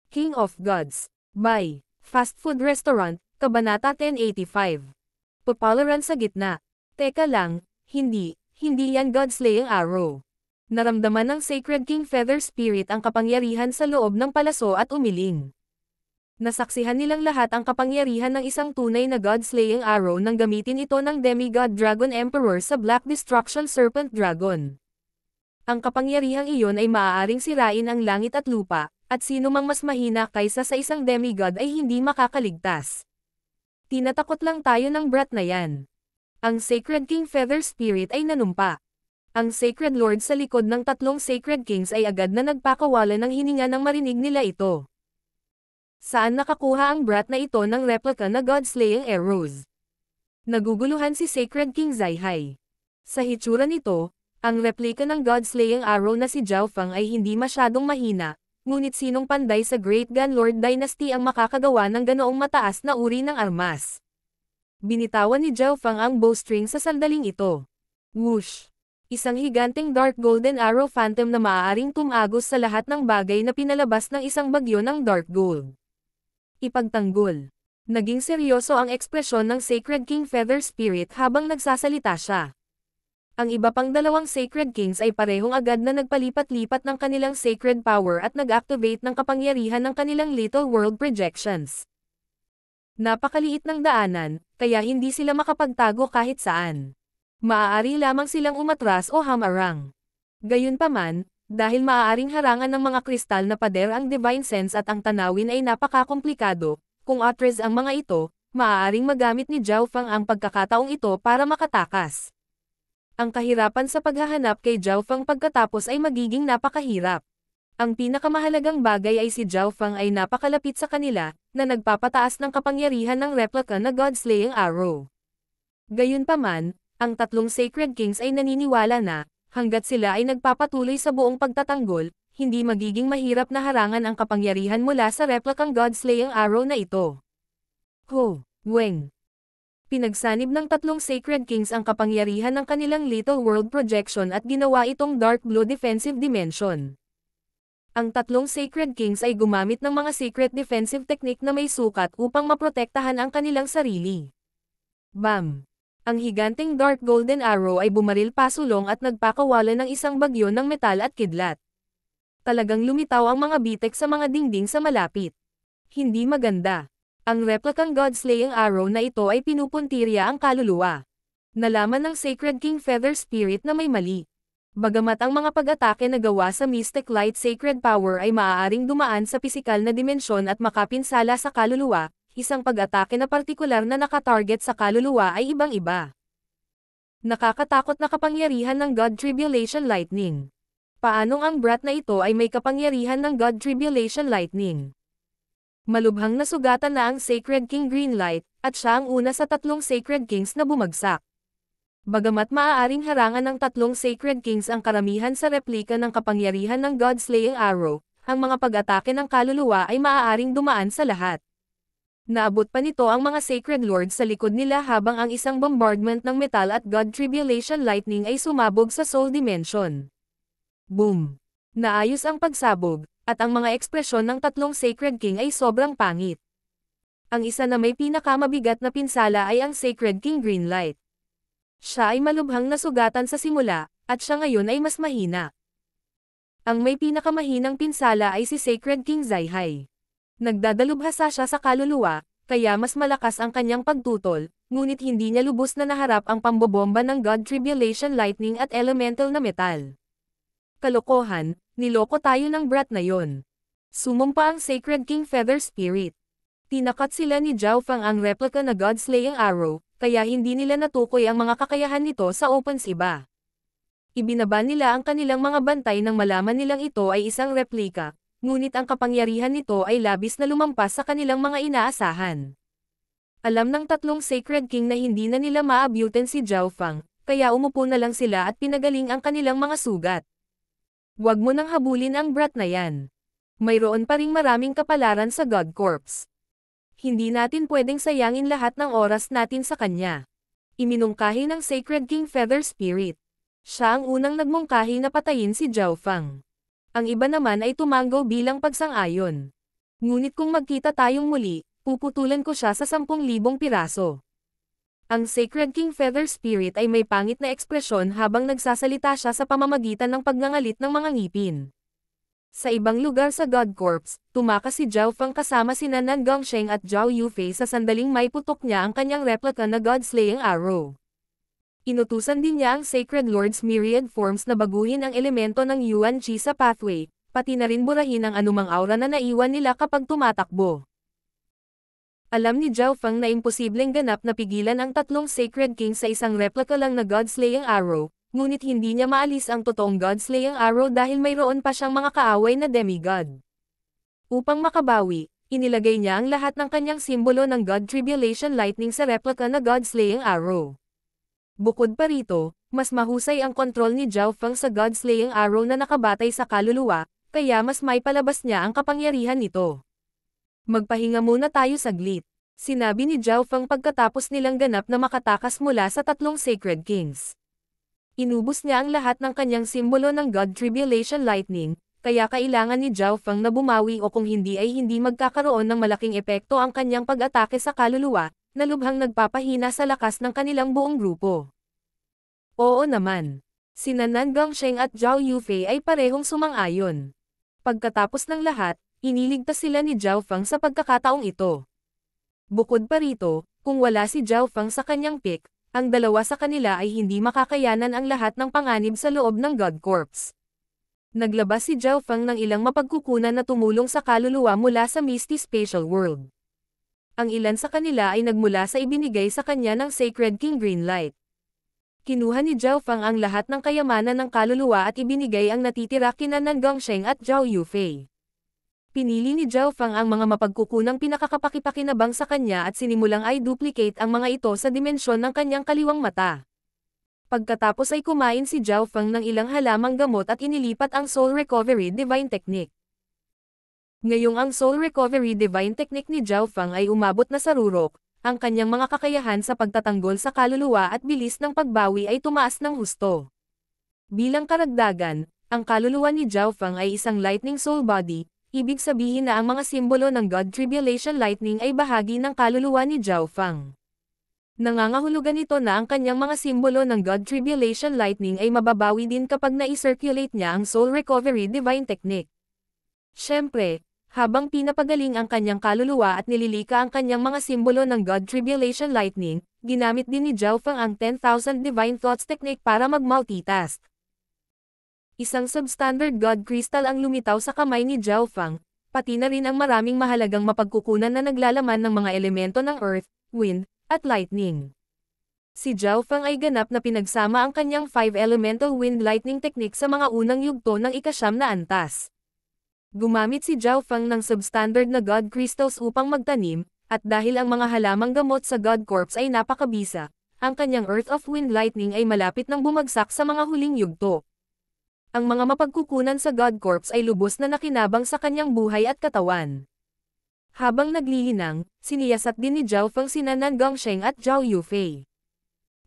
King of Gods. By Fast Food Restaurant, Kabanata 1085. Papalaran sa gitna. Teka lang, hindi yan God-slaying arrow. Naramdaman ng Sacred King Feather Spirit ang kapangyarihan sa loob ng palaso at umiling. Nasaksihan nilang lahat ang kapangyarihan ng isang tunay na God-slaying arrow nang gamitin ito ng Demigod Dragon Emperor sa Black Destruction Serpent Dragon. Ang kapangyarihang iyon ay maaaring sirain ang langit at lupa, at sino mang mas mahina kaysa sa isang demigod ay hindi makakaligtas. Tinatakot lang tayo ng brat na yan. Ang Sacred King Feather Spirit ay nanumpa. Ang Sacred Lord sa likod ng tatlong Sacred Kings ay agad na nagpakawala ng hininga nang marinig nila ito. Saan nakakuha ang brat na ito ng replica na God-slaying arrows? Naguguluhan si Sacred King Zaihai. Sa hitsura nito, ang replika ng God-slaying arrow na si Zhao Feng ay hindi masyadong mahina, ngunit sinong panday sa Great Gun Lord Dynasty ang makakagawa ng ganoong mataas na uri ng armas? Binitawan ni Zhao Feng ang bowstring sa sandaling ito. Whoosh! Isang higanteng dark golden arrow phantom na maaaring tumagos sa lahat ng bagay na pinalabas ng isang bagyo ng dark gold. Ipagtanggol. Naging seryoso ang ekspresyon ng Sacred King Feather Spirit habang nagsasalita siya. Ang iba pang dalawang Sacred Kings ay parehong agad na nagpalipat-lipat ng kanilang sacred power at nag-activate ng kapangyarihan ng kanilang Little World Projections. Napakaliit ng daanan, kaya hindi sila makapagtago kahit saan. Maaari lamang silang umatras o hamarang. Gayunpaman, dahil maaaring harangan ng mga kristal na pader ang Divine Sense at ang tanawin ay napakakomplikado, kung atres ang mga ito, maaaring magamit ni Zhao Feng ang pagkakataong ito para makatakas. Ang kahirapan sa paghahanap kay Zhao Feng pagkatapos ay magiging napakahirap. Ang pinakamahalagang bagay ay si Zhao Feng ay napakalapit sa kanila, na nagpapataas ng kapangyarihan ng replica na God-slaying arrow. Gayunpaman, ang tatlong Sacred Kings ay naniniwala na, hanggat sila ay nagpapatuloy sa buong pagtatanggol, hindi magiging mahirap na harangan ang kapangyarihan mula sa replicang God-slaying arrow na ito. Ho, Weng. Pinagsanib ng tatlong Sacred Kings ang kapangyarihan ng kanilang Little World Projection at ginawa itong Dark Blue Defensive Dimension. Ang tatlong Sacred Kings ay gumamit ng mga secret defensive technique na may sukat upang maprotektahan ang kanilang sarili. Bam! Ang higanteng Dark Golden Arrow ay bumaril pasulong at nagpakawala ng isang bagyo ng metal at kidlat. Talagang lumitaw ang mga bitek sa mga dingding sa malapit. Hindi maganda. Ang replicang God-slaying arrow na ito ay pinupuntirya ang kaluluwa. Nalaman ng Sacred King Feather Spirit na may mali. Bagamat ang mga pag-atake na gawa sa Mystic Light Sacred Power ay maaaring dumaan sa pisikal na dimensyon at makapinsala sa kaluluwa, isang pag-atake na partikular na nakatarget sa kaluluwa ay ibang-iba. Nakakatakot na kapangyarihan ng God Tribulation Lightning. Paanong ang brat na ito ay may kapangyarihan ng God Tribulation Lightning? Malubhang nasugatan na ang Sacred King Greenlight, at siya ang una sa tatlong Sacred Kings na bumagsak. Bagamat maaaring harangan ng tatlong Sacred Kings ang karamihan sa replika ng kapangyarihan ng God-slaying arrow, ang mga pag-atake ng kaluluwa ay maaaring dumaan sa lahat. Naabot pa nito ang mga Sacred Lords sa likod nila habang ang isang bombardment ng metal at God Tribulation Lightning ay sumabog sa Soul Dimension. Boom! Naayos ang pagsabog, at ang mga ekspresyon ng tatlong Sacred King ay sobrang pangit. Ang isa na may pinakamabigat na pinsala ay ang Sacred King Greenlight. Siya ay malubhang nasugatan sa simula, at siya ngayon ay mas mahina. Ang may pinakamahinang pinsala ay si Sacred King Zaihai. Nagdadalubhasa siya sa kaluluwa, kaya mas malakas ang kanyang pagtutol, ngunit hindi niya lubos na naharap ang pambobomba ng God Tribulation Lightning at elemental na metal. Kalokohan, niloko tayo ng brat na yon. Sumumpa ang Sacred King Feather Spirit. Tinakat sila ni Zhao Feng ang replica na God-slaying arrow, kaya hindi nila natukoy ang mga kakayahan nito sa opens iba. Ibinaba nila ang kanilang mga bantay nang malaman nilang ito ay isang replika, ngunit ang kapangyarihan nito ay labis na lumampas sa kanilang mga inaasahan. Alam ng tatlong Sacred King na hindi na nila maabutin si Zhao Feng, kaya umupo na lang sila at pinagaling ang kanilang mga sugat. Huwag mo nang habulin ang brat na yan. Mayroon pa ring maraming kapalaran sa God Corps. Hindi natin pwedeng sayangin lahat ng oras natin sa kanya. Iminungkahi ng Sacred King Feather Spirit. Siya ang unang nagmungkahi na patayin si Zhao Feng. Ang iba naman ay tumanggo bilang pagsang-ayon. Ngunit kung magkita tayong muli, puputulan ko siya sa 10,000 piraso. Ang Sacred King Feather Spirit ay may pangit na ekspresyon habang nagsasalita siya sa pamamagitan ng pagngangalit ng mga ngipin. Sa ibang lugar sa God Corps, tumakas si Zhao Feng kasama sina Nan Gongsheng at Zhao Yufei sa sandaling may putok niya ang kanyang replica na God-slaying arrow. Inutusan din niya ang Sacred Lord's myriad forms na baguhin ang elemento ng Yuan Qi sa pathway, pati na rin burahin ang anumang aura na naiwan nila kapag tumatakbo. Alam ni Zhao Feng na imposibleng ganap na pigilan ang tatlong Sacred King sa isang replica lang na God-slaying arrow, ngunit hindi niya maalis ang totoong God-slaying arrow dahil mayroon pa siyang mga kaaway na demigod. Upang makabawi, inilagay niya ang lahat ng kanyang simbolo ng God Tribulation Lightning sa replica na God-slaying arrow. Bukod pa rito, mas mahusay ang kontrol ni Zhao Feng sa God-slaying arrow na nakabatay sa kaluluwa, kaya mas maipalabas niya ang kapangyarihan nito. Magpahinga muna tayo saglit, sinabi ni Zhao Feng pagkatapos nilang ganap na makatakas mula sa tatlong Sacred Kings. Inubos niya ang lahat ng kanyang simbolo ng God Tribulation Lightning, kaya kailangan ni Zhao Feng na bumawi o kung hindi ay hindi magkakaroon ng malaking epekto ang kanyang pag-atake sa kaluluwa, na lubhang nagpapahina sa lakas ng kanilang buong grupo. Oo naman. Sina Nan Gongsheng at Zhao Yufei ay parehong sumang-ayon. Pagkatapos ng lahat, iniligtas sila ni Zhao Feng sa pagkakataong ito. Bukod pa rito, kung wala si Zhao Feng sa kanyang pick, ang dalawa sa kanila ay hindi makakayanan ang lahat ng panganib sa loob ng God Corps. Naglabas si Zhao Feng ng ilang mapagkukunan na tumulong sa kaluluwa mula sa Misty Spatial World. Ang ilan sa kanila ay nagmula sa ibinigay sa kanya ng Sacred King Greenlight. Kinuha ni Zhao Feng ang lahat ng kayamanan ng kaluluwa at ibinigay ang natitira kina Nan Gongsheng at Zhao Yufei. Pinili ni Zhao Feng ang mga mapagkukunang pinakakapakipakinabang sa kanya at sinimulang i-duplicate ang mga ito sa dimensyon ng kanyang kaliwang mata. Pagkatapos ay kumain si Zhao Feng ng ilang halamang gamot at inilipat ang Soul Recovery Divine Technique. Ngayong ang Soul Recovery Divine Technique ni Zhao Feng ay umabot na sa rurok, ang kanyang mga kakayahan sa pagtatanggol sa kaluluwa at bilis ng pagbawi ay tumaas ng husto. Bilang karagdagan, ang kaluluwa ni Zhao Feng ay isang Lightning Soul Body, ibig sabihin na ang mga simbolo ng God Tribulation Lightning ay bahagi ng kaluluwa ni Zhao Feng. Nangangahulugan ito na ang kanyang mga simbolo ng God Tribulation Lightning ay mababawi din kapag na-circulate niya ang Soul Recovery Divine Technique. Siyempre, habang pinapagaling ang kanyang kaluluwa at nililika ang kanyang mga simbolo ng God Tribulation Lightning, ginamit din ni Zhao Feng ang 10,000 Divine Thoughts Technique para mag-multitask. Isang substandard God Crystal ang lumitaw sa kamay ni Zhao Feng, pati na rin ang maraming mahalagang mapagkukunan na naglalaman ng mga elemento ng Earth, Wind, at Lightning. Si Zhao Feng ay ganap na pinagsama ang kanyang 5 Elemental Wind Lightning Technique sa mga unang yugto ng ika-9 na antas. Gumamit si Zhao Feng ng substandard na God Crystals upang magtanim, at dahil ang mga halamang gamot sa God Corps ay napakabisa, ang kanyang Earth of Wind Lightning ay malapit nang bumagsak sa mga huling yugto. Ang mga mapagkukunan sa God Corps ay lubos na nakinabang sa kanyang buhay at katawan. Habang naglilinang, siniyasat din ni Zhao Feng sina Nan Gongsheng at Zhao Yufei.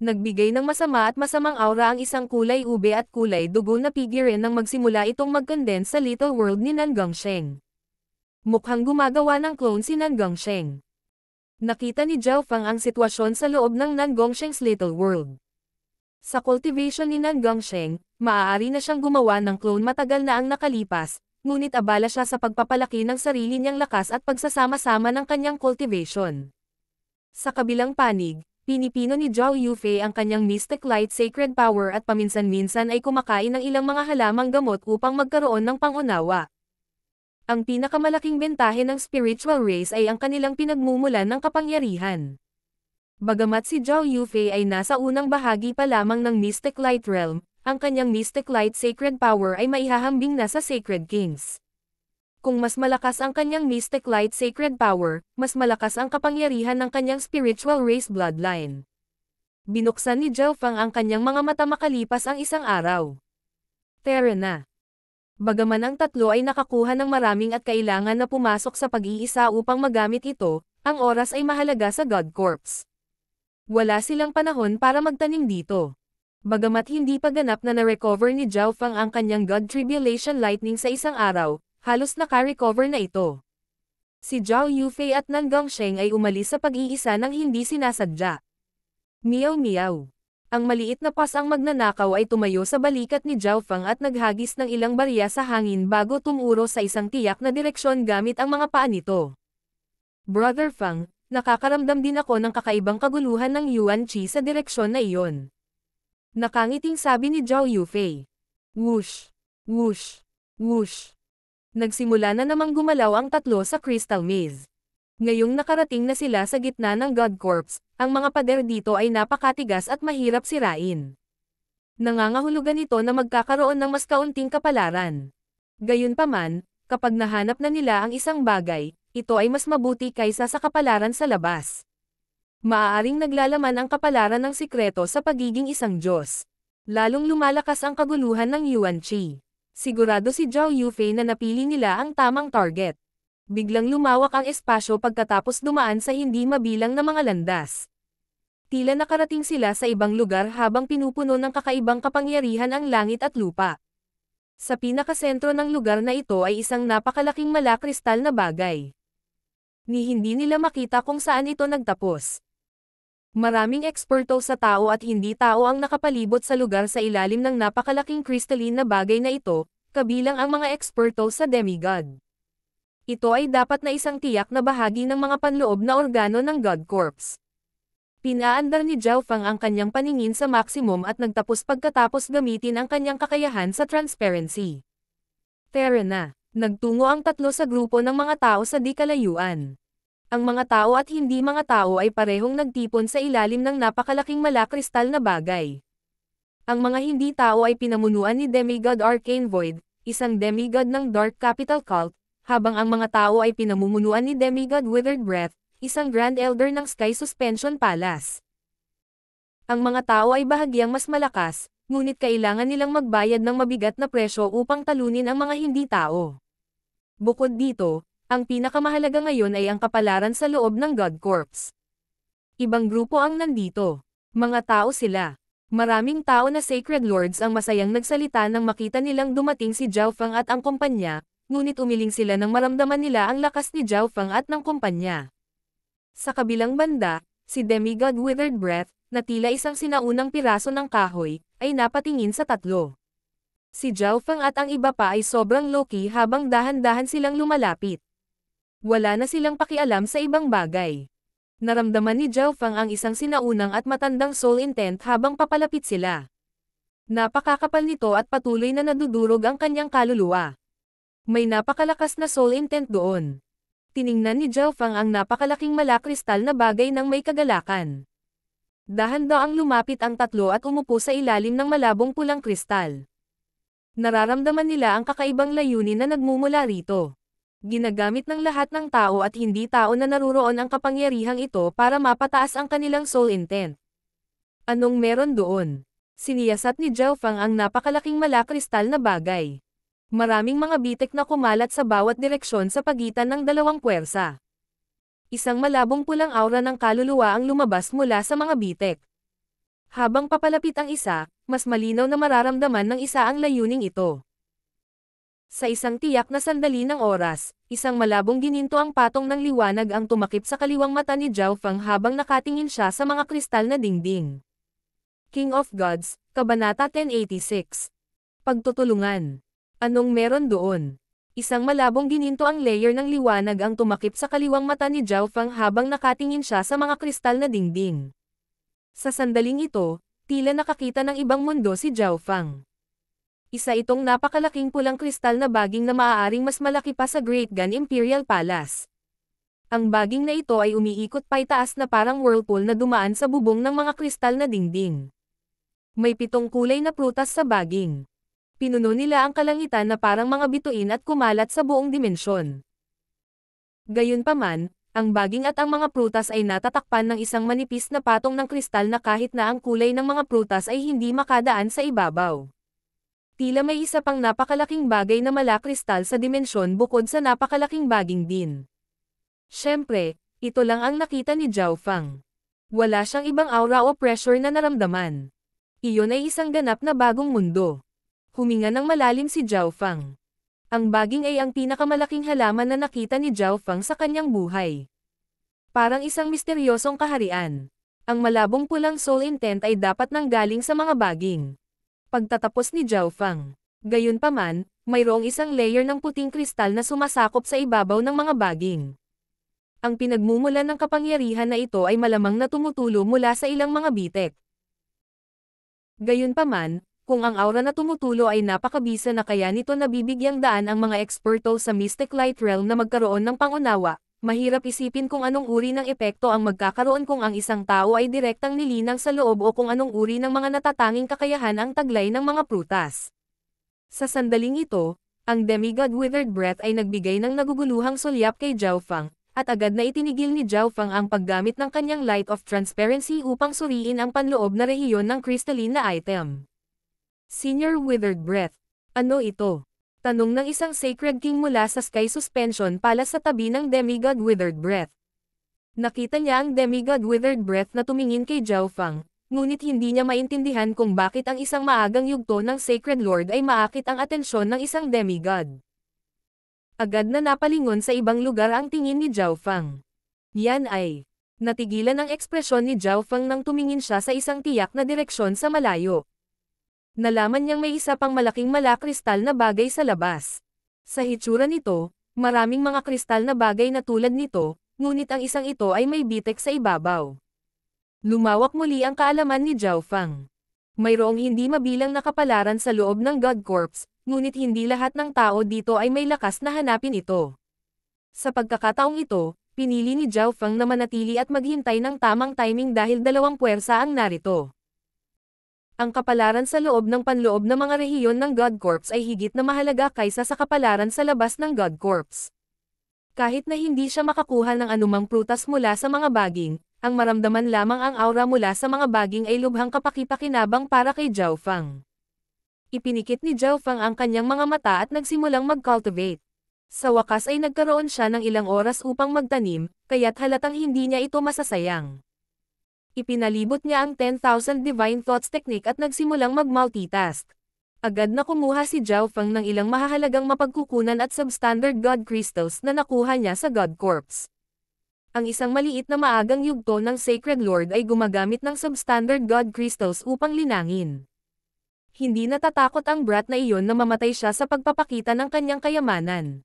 Nagbigay ng masama at masamang aura ang isang kulay ube at kulay dugo na figure nang magsimula itong mag-condense sa Little World ni Nan Gongsheng. Mukhang gumagawa ng clone si Nan Gongsheng. Nakita ni Zhao Feng ang sitwasyon sa loob ng Nan Gongsheng's Little World. Sa cultivation ni Nan Gongsheng, maaari na siyang gumawa ng clone matagal na ang nakalipas, ngunit abala siya sa pagpapalaki ng sarili niyang lakas at pagsasama-sama ng kanyang cultivation. Sa kabilang panig, pinipino ni Zhao Yufei ang kanyang Mystic Light Sacred Power at paminsan-minsan ay kumakain ng ilang mga halamang gamot upang magkaroon ng pangunawa. Ang pinakamalaking bentahe ng spiritual race ay ang kanilang pinagmumulan ng kapangyarihan. Bagamat si Zhao Yufei ay nasa unang bahagi pa lamang ng Mystic Light Realm, ang kanyang Mystic Light Sacred Power ay maihahambing na sa Sacred Kings. Kung mas malakas ang kanyang Mystic Light Sacred Power, mas malakas ang kapangyarihan ng kanyang spiritual race bloodline. Binuksan ni Zhao Feng ang kanyang mga mata makalipas ang isang araw. Tara na. Bagaman ang tatlo ay nakakuha ng maraming at kailangan na pumasok sa pag-iisa upang magamit ito, ang oras ay mahalaga sa God Corps. Wala silang panahon para magtanim dito. Bagamat hindi pa ganap na na-recover ni Zhao Feng ang kanyang God Tribulation Lightning sa isang araw, halos naka-recover na ito. Si Zhao Yufei at Nan Gongsheng ay umalis sa pag-iisa nang hindi sinasadya. Meow meow. Ang maliit na pasang magnanakaw ay tumayo sa balikat ni Zhao Feng at naghagis ng ilang barya sa hangin bago tumuro sa isang tiyak na direksyon gamit ang mga paa nito. Brother Feng, nakakaramdam din ako ng kakaibang kaguluhan ng Yuan Qi sa direksyon na iyon. Nakangiting sabi ni Zhao Yufei. Whoosh! Whoosh! Whoosh! Nagsimula na namang gumalaw ang tatlo sa Crystal Maze. Ngayong nakarating na sila sa gitna ng God Corps, ang mga pader dito ay napakatigas at mahirap sirain. Nangangahulugan ito na magkakaroon ng mas kaunting kapalaran. Gayunpaman, kapag nahanap na nila ang isang bagay, ito ay mas mabuti kaysa sa kapalaran sa labas. Maaaring naglalaman ang kapalaran ng sikreto sa pagiging isang Diyos. Lalong lumalakas ang kaguluhan ng Yuan Qi. Sigurado si Zhao Yufei na napili nila ang tamang target. Biglang lumawak ang espasyo pagkatapos dumaan sa hindi mabilang na mga landas. Tila nakarating sila sa ibang lugar habang pinupuno ng kakaibang kapangyarihan ang langit at lupa. Sa pinakasentro ng lugar na ito ay isang napakalaking malakristal na bagay. Ni hindi nila makita kung saan ito nagtapos. Maraming eksperto sa tao at hindi tao ang nakapalibot sa lugar sa ilalim ng napakalaking crystalline na bagay na ito, kabilang ang mga eksperto sa demigod. Ito ay dapat na isang tiyak na bahagi ng mga panloob na organo ng God Corps. Pinaandar ni Zhao Feng ang kanyang paningin sa maximum at nagtapos pagkatapos gamitin ang kanyang kakayahan sa transparency. Tara na, nagtungo ang tatlo sa grupo ng mga tao sa di kalayuan. Ang mga tao at hindi mga tao ay parehong nagtipon sa ilalim ng napakalaking malakristal na bagay. Ang mga hindi tao ay pinamunuan ni Demigod Arcane Void, isang demigod ng Dark Capital Cult, habang ang mga tao ay pinamumunuan ni Demigod Withered Breath, isang Grand Elder ng Sky Suspension Palace. Ang mga tao ay bahagyang mas malakas, ngunit kailangan nilang magbayad ng mabigat na presyo upang talunin ang mga hindi tao. Bukod dito, ang pinakamahalaga ngayon ay ang kapalaran sa loob ng God Corps. Ibang grupo ang nandito. Mga tao sila. Maraming tao na Sacred Lords ang masayang nagsalita nang makita nilang dumating si Zhao Feng at ang kumpanya, ngunit umiling sila nang maramdaman nila ang lakas ni Zhao Feng at ng kumpanya. Sa kabilang banda, si Demigod Withered Breath, na tila isang sinaunang piraso ng kahoy, ay napatingin sa tatlo. Si Zhao Feng at ang iba pa ay sobrang low-key habang dahan-dahan silang lumalapit. Wala na silang pakialam sa ibang bagay. Naramdaman ni Zhao Feng ang isang sinaunang at matandang soul intent habang papalapit sila. Napakakapal nito at patuloy na nadudurog ang kanyang kaluluwa. May napakalakas na soul intent doon. Tiningnan ni Zhao Feng ang napakalaking malakristal na bagay ng may kagalakan. Dahan-daang lumapit ang tatlo at umupo sa ilalim ng malabong pulang kristal. Nararamdaman nila ang kakaibang layunin na nagmumula rito. Ginagamit ng lahat ng tao at hindi tao na naruroon ang kapangyarihang ito para mapataas ang kanilang soul intent. Anong meron doon? Siniyasat ni Zhao Feng ang napakalaking malakristal na bagay. Maraming mga bitek na kumalat sa bawat direksyon sa pagitan ng dalawang puwersa. Isang malabong pulang aura ng kaluluwa ang lumabas mula sa mga bitek. Habang papalapit ang isa, mas malinaw na mararamdaman ng isa ang layuning ito. Sa isang tiyak na sandali ng oras, isang malabong gininto ang patong ng liwanag ang tumakip sa kaliwang mata ni Zhao Feng habang nakatingin siya sa mga kristal na dingding. King of Gods, Kabanata 1086. Pagtutulungan. Anong meron doon? Isang malabong gininto ang layer ng liwanag ang tumakip sa kaliwang mata ni Zhao Feng habang nakatingin siya sa mga kristal na dingding. Sa sandaling ito, tila nakakita ng ibang mundo si Zhao Feng. Isa itong napakalaking pulang kristal na baging na maaaring mas malaki pa sa Great Gun Imperial Palace. Ang baging na ito ay umiikot paitaas na parang whirlpool na dumaan sa bubong ng mga kristal na dingding. May 7 kulay na prutas sa baging. Pinuno nila ang kalangitan na parang mga bituin at kumalat sa buong dimensyon. Gayunpaman, ang baging at ang mga prutas ay natatakpan ng isang manipis na patong ng kristal na kahit na ang kulay ng mga prutas ay hindi makadaan sa ibabaw. Tila may isa pang napakalaking bagay na malakristal sa dimensyon bukod sa napakalaking baging din. Siyempre, ito lang ang nakita ni Zhao Feng. Wala siyang ibang aura o pressure na naramdaman. Iyon ay isang ganap na bagong mundo. Huminga ng malalim si Zhao Feng. Ang baging ay ang pinakamalaking halaman na nakita ni Zhao Feng sa kanyang buhay. Parang isang misteryosong kaharian. Ang malabong pulang soul intent ay dapat nanggaling sa mga baging. Pagtatapos ni Zhao Feng. Gayunpaman, mayroong isang layer ng puting kristal na sumasakop sa ibabaw ng mga baging. Ang pinagmumulan ng kapangyarihan na ito ay malamang na tumutulo mula sa ilang mga bitek. Gayunpaman, kung ang aura na tumutulo ay napakabisa na kaya nito nabibigyang daan ang mga eksperto sa Mystic Light Realm na magkaroon ng pangunawa, mahirap isipin kung anong uri ng epekto ang magkakaroon kung ang isang tao ay direktang nilinang sa loob o kung anong uri ng mga natatanging kakayahan ang taglay ng mga prutas. Sa sandaling ito, ang Demigod Withered Breath ay nagbigay ng naguguluhang sulyap kay Zhao Feng, at agad na itinigil ni Zhao Feng ang paggamit ng kanyang Light of Transparency upang suriin ang panloob na rehiyon ng crystalline na item. Senior Withered Breath. Ano ito? Tanong ng isang Sacred King mula sa Sky Suspension Palace sa tabi ng Demigod Withered Breath. Nakita niya ang Demigod Withered Breath na tumingin kay Zhao Feng, ngunit hindi niya maintindihan kung bakit ang isang maagang yugto ng Sacred Lord ay maakit ang atensyon ng isang demigod. Agad na napalingon sa ibang lugar ang tingin ni Zhao Feng. Yan ay, natigilan ang ekspresyon ni Zhao Feng nang tumingin siya sa isang tiyak na direksyon sa malayo. Nalaman niyang may isa pang malaking kristal na bagay sa labas. Sa hitsura nito, maraming mga kristal na bagay na tulad nito, ngunit ang isang ito ay may bitek sa ibabaw. Lumawak muli ang kaalaman ni Zhao Feng. Mayroong hindi mabilang na kapalaran sa loob ng God Corps, ngunit hindi lahat ng tao dito ay may lakas na hanapin ito. Sa pagkakataong ito, pinili ni Zhao Feng na manatili at maghintay ng tamang timing dahil dalawang puwersa ang narito. Ang kapalaran sa loob ng panloob na mga rehiyon ng God Corps ay higit na mahalaga kaysa sa kapalaran sa labas ng God Corps. Kahit na hindi siya makakuha ng anumang prutas mula sa mga baging, ang maramdaman lamang ang aura mula sa mga baging ay lubhang kapakipakinabang para kay Zhao Feng. Ipinikit ni Zhao Feng ang kanyang mga mata at nagsimulang mag-cultivate. Sa wakas ay nagkaroon siya ng ilang oras upang magtanim, kaya't halatang hindi niya ito masasayang. Ipinalibot niya ang 10,000 Divine Thoughts Technique at nagsimulang mag-multitask. Agad na kumuha si Zhao Feng ng ilang mahahalagang mapagkukunan at substandard God Crystals na nakuha niya sa God Corps. Ang isang maliit na maagang yugto ng Sacred Lord ay gumagamit ng substandard God Crystals upang linangin. Hindi natatakot ang brat na iyon na mamatay siya sa pagpapakita ng kanyang kayamanan.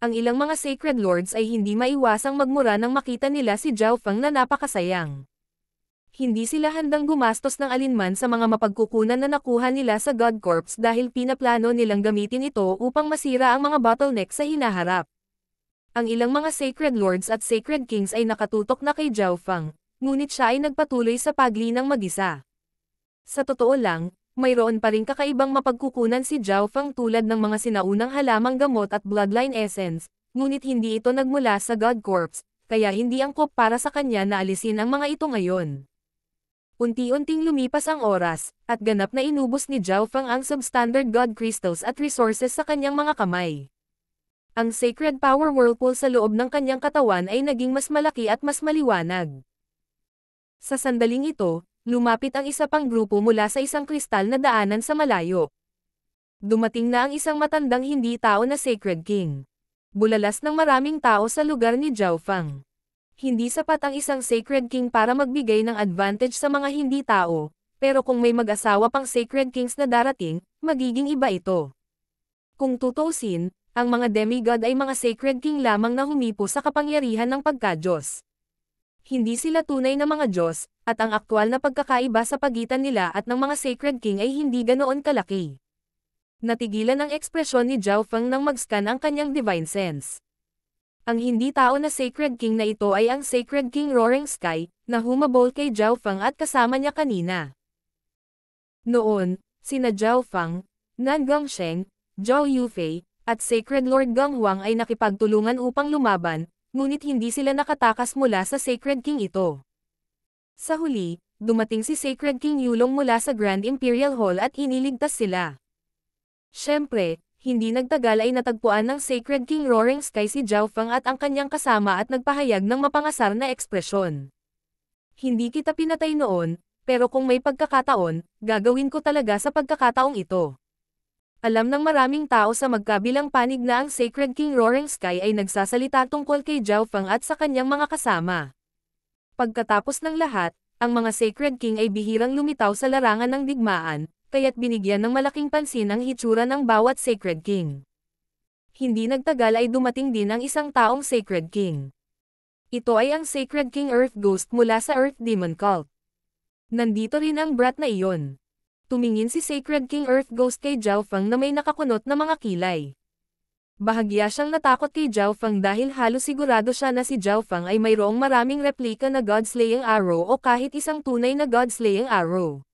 Ang ilang mga Sacred Lords ay hindi maiwasang magmura nang makita nila si Zhao Feng na napakasayang. Hindi sila handang gumastos ng alinman sa mga mapagkukunan na nakuha nila sa God Corps dahil pinaplano nilang gamitin ito upang masira ang mga bottleneck sa hinaharap. Ang ilang mga Sacred Lords at Sacred Kings ay nakatutok na kay Zhao Feng, ngunit siya ay nagpatuloy sa paglinang mag-isa. Sa totoo lang, mayroon pa ring kakaibang mapagkukunan si Zhao Feng tulad ng mga sinaunang halamang gamot at bloodline essence, ngunit hindi ito nagmula sa God Corps, kaya hindi angkop para sa kanya na alisin ang mga ito ngayon. Unti-unting lumipas ang oras, at ganap na inubos ni Zhao Feng ang substandard God Crystals at resources sa kanyang mga kamay. Ang Sacred Power Whirlpool sa loob ng kanyang katawan ay naging mas malaki at mas maliwanag. Sa sandaling ito, lumapit ang isa pang grupo mula sa isang kristal na daanan sa malayo. Dumating na ang isang matandang hindi tao na Sacred King. Bulalas ng maraming tao sa lugar ni Zhao Feng. Hindi sapat ang isang Sacred King para magbigay ng advantage sa mga hindi tao, pero kung may mag-asawa pang Sacred Kings na darating, magiging iba ito. Kung tutuusin, ang mga demigod ay mga Sacred King lamang na humipo sa kapangyarihan ng pagka-Diyos. Hindi sila tunay na mga Diyos, at ang aktwal na pagkakaiba sa pagitan nila at ng mga Sacred King ay hindi ganoon kalaki. Natigilan ang ekspresyon ni Zhao Feng nang mag-scan ang kanyang Divine Sense. Ang hindi tao na Sacred King na ito ay ang Sacred King Roaring Sky, na humabol kay Zhao Feng at kasama niya kanina. Noon, sina Zhao Feng, Nan Gongsheng, Zhao Yufei, at Sacred Lord Gong Huang ay nakipagtulungan upang lumaban, ngunit hindi sila nakatakas mula sa Sacred King ito. Sa huli, dumating si Sacred King Yulong mula sa Grand Imperial Hall at iniligtas sila. Siyempre, hindi nagtagal ay natagpuan ng Sacred King Roaring Sky si Zhao Feng at ang kanyang kasama at nagpahayag ng mapangasar na ekspresyon. Hindi kita pinatay noon, pero kung may pagkakataon, gagawin ko talaga sa pagkakataong ito. Alam ng maraming tao sa magkabilang panig na ang Sacred King Roaring Sky ay nagsasalita tungkol kay Zhao Feng at sa kanyang mga kasama. Pagkatapos ng lahat, ang mga Sacred King ay bihirang lumitaw sa larangan ng digmaan, kaya't binigyan ng malaking pansin ang hitsura ng bawat Sacred King. Hindi nagtagal ay dumating din ang isang taong Sacred King. Ito ay ang Sacred King Earth Ghost mula sa Earth Demon Cult. Nandito rin ang brat na iyon. Tumingin si Sacred King Earth Ghost kay Zhao Feng na may nakakunot na mga kilay. Bahagya siyang natakot kay Zhao Feng dahil halos sigurado siya na si Zhao Feng ay mayroong maraming replika na God-slaying arrow o kahit isang tunay na God-slaying arrow.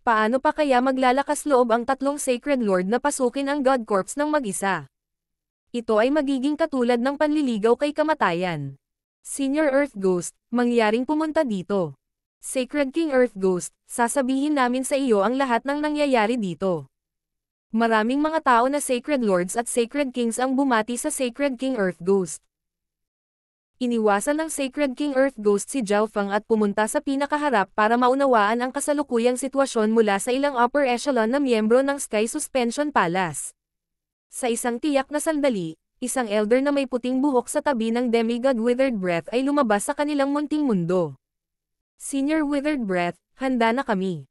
Paano pa kaya maglalakas loob ang tatlong Sacred Lord na pasukin ang God Corps ng mag-isa? Ito ay magiging katulad ng panliligaw kay kamatayan. Senior Earth Ghost, mangyaring pumunta dito. Sacred King Earth Ghost, sasabihin namin sa iyo ang lahat ng nangyayari dito. Maraming mga tao na Sacred Lords at Sacred Kings ang bumati sa Sacred King Earth Ghost. Iniwasan ng Sacred King Earth Ghost si Zhao Feng at pumunta sa pinakaharap para maunawaan ang kasalukuyang sitwasyon mula sa ilang upper echelon na miyembro ng Sky Suspension Palace. Sa isang tiyak na sandali, isang elder na may puting buhok sa tabi ng Demigod Withered Breath ay lumabas sa kanilang munting mundo. Senior Withered Breath, handa na kami.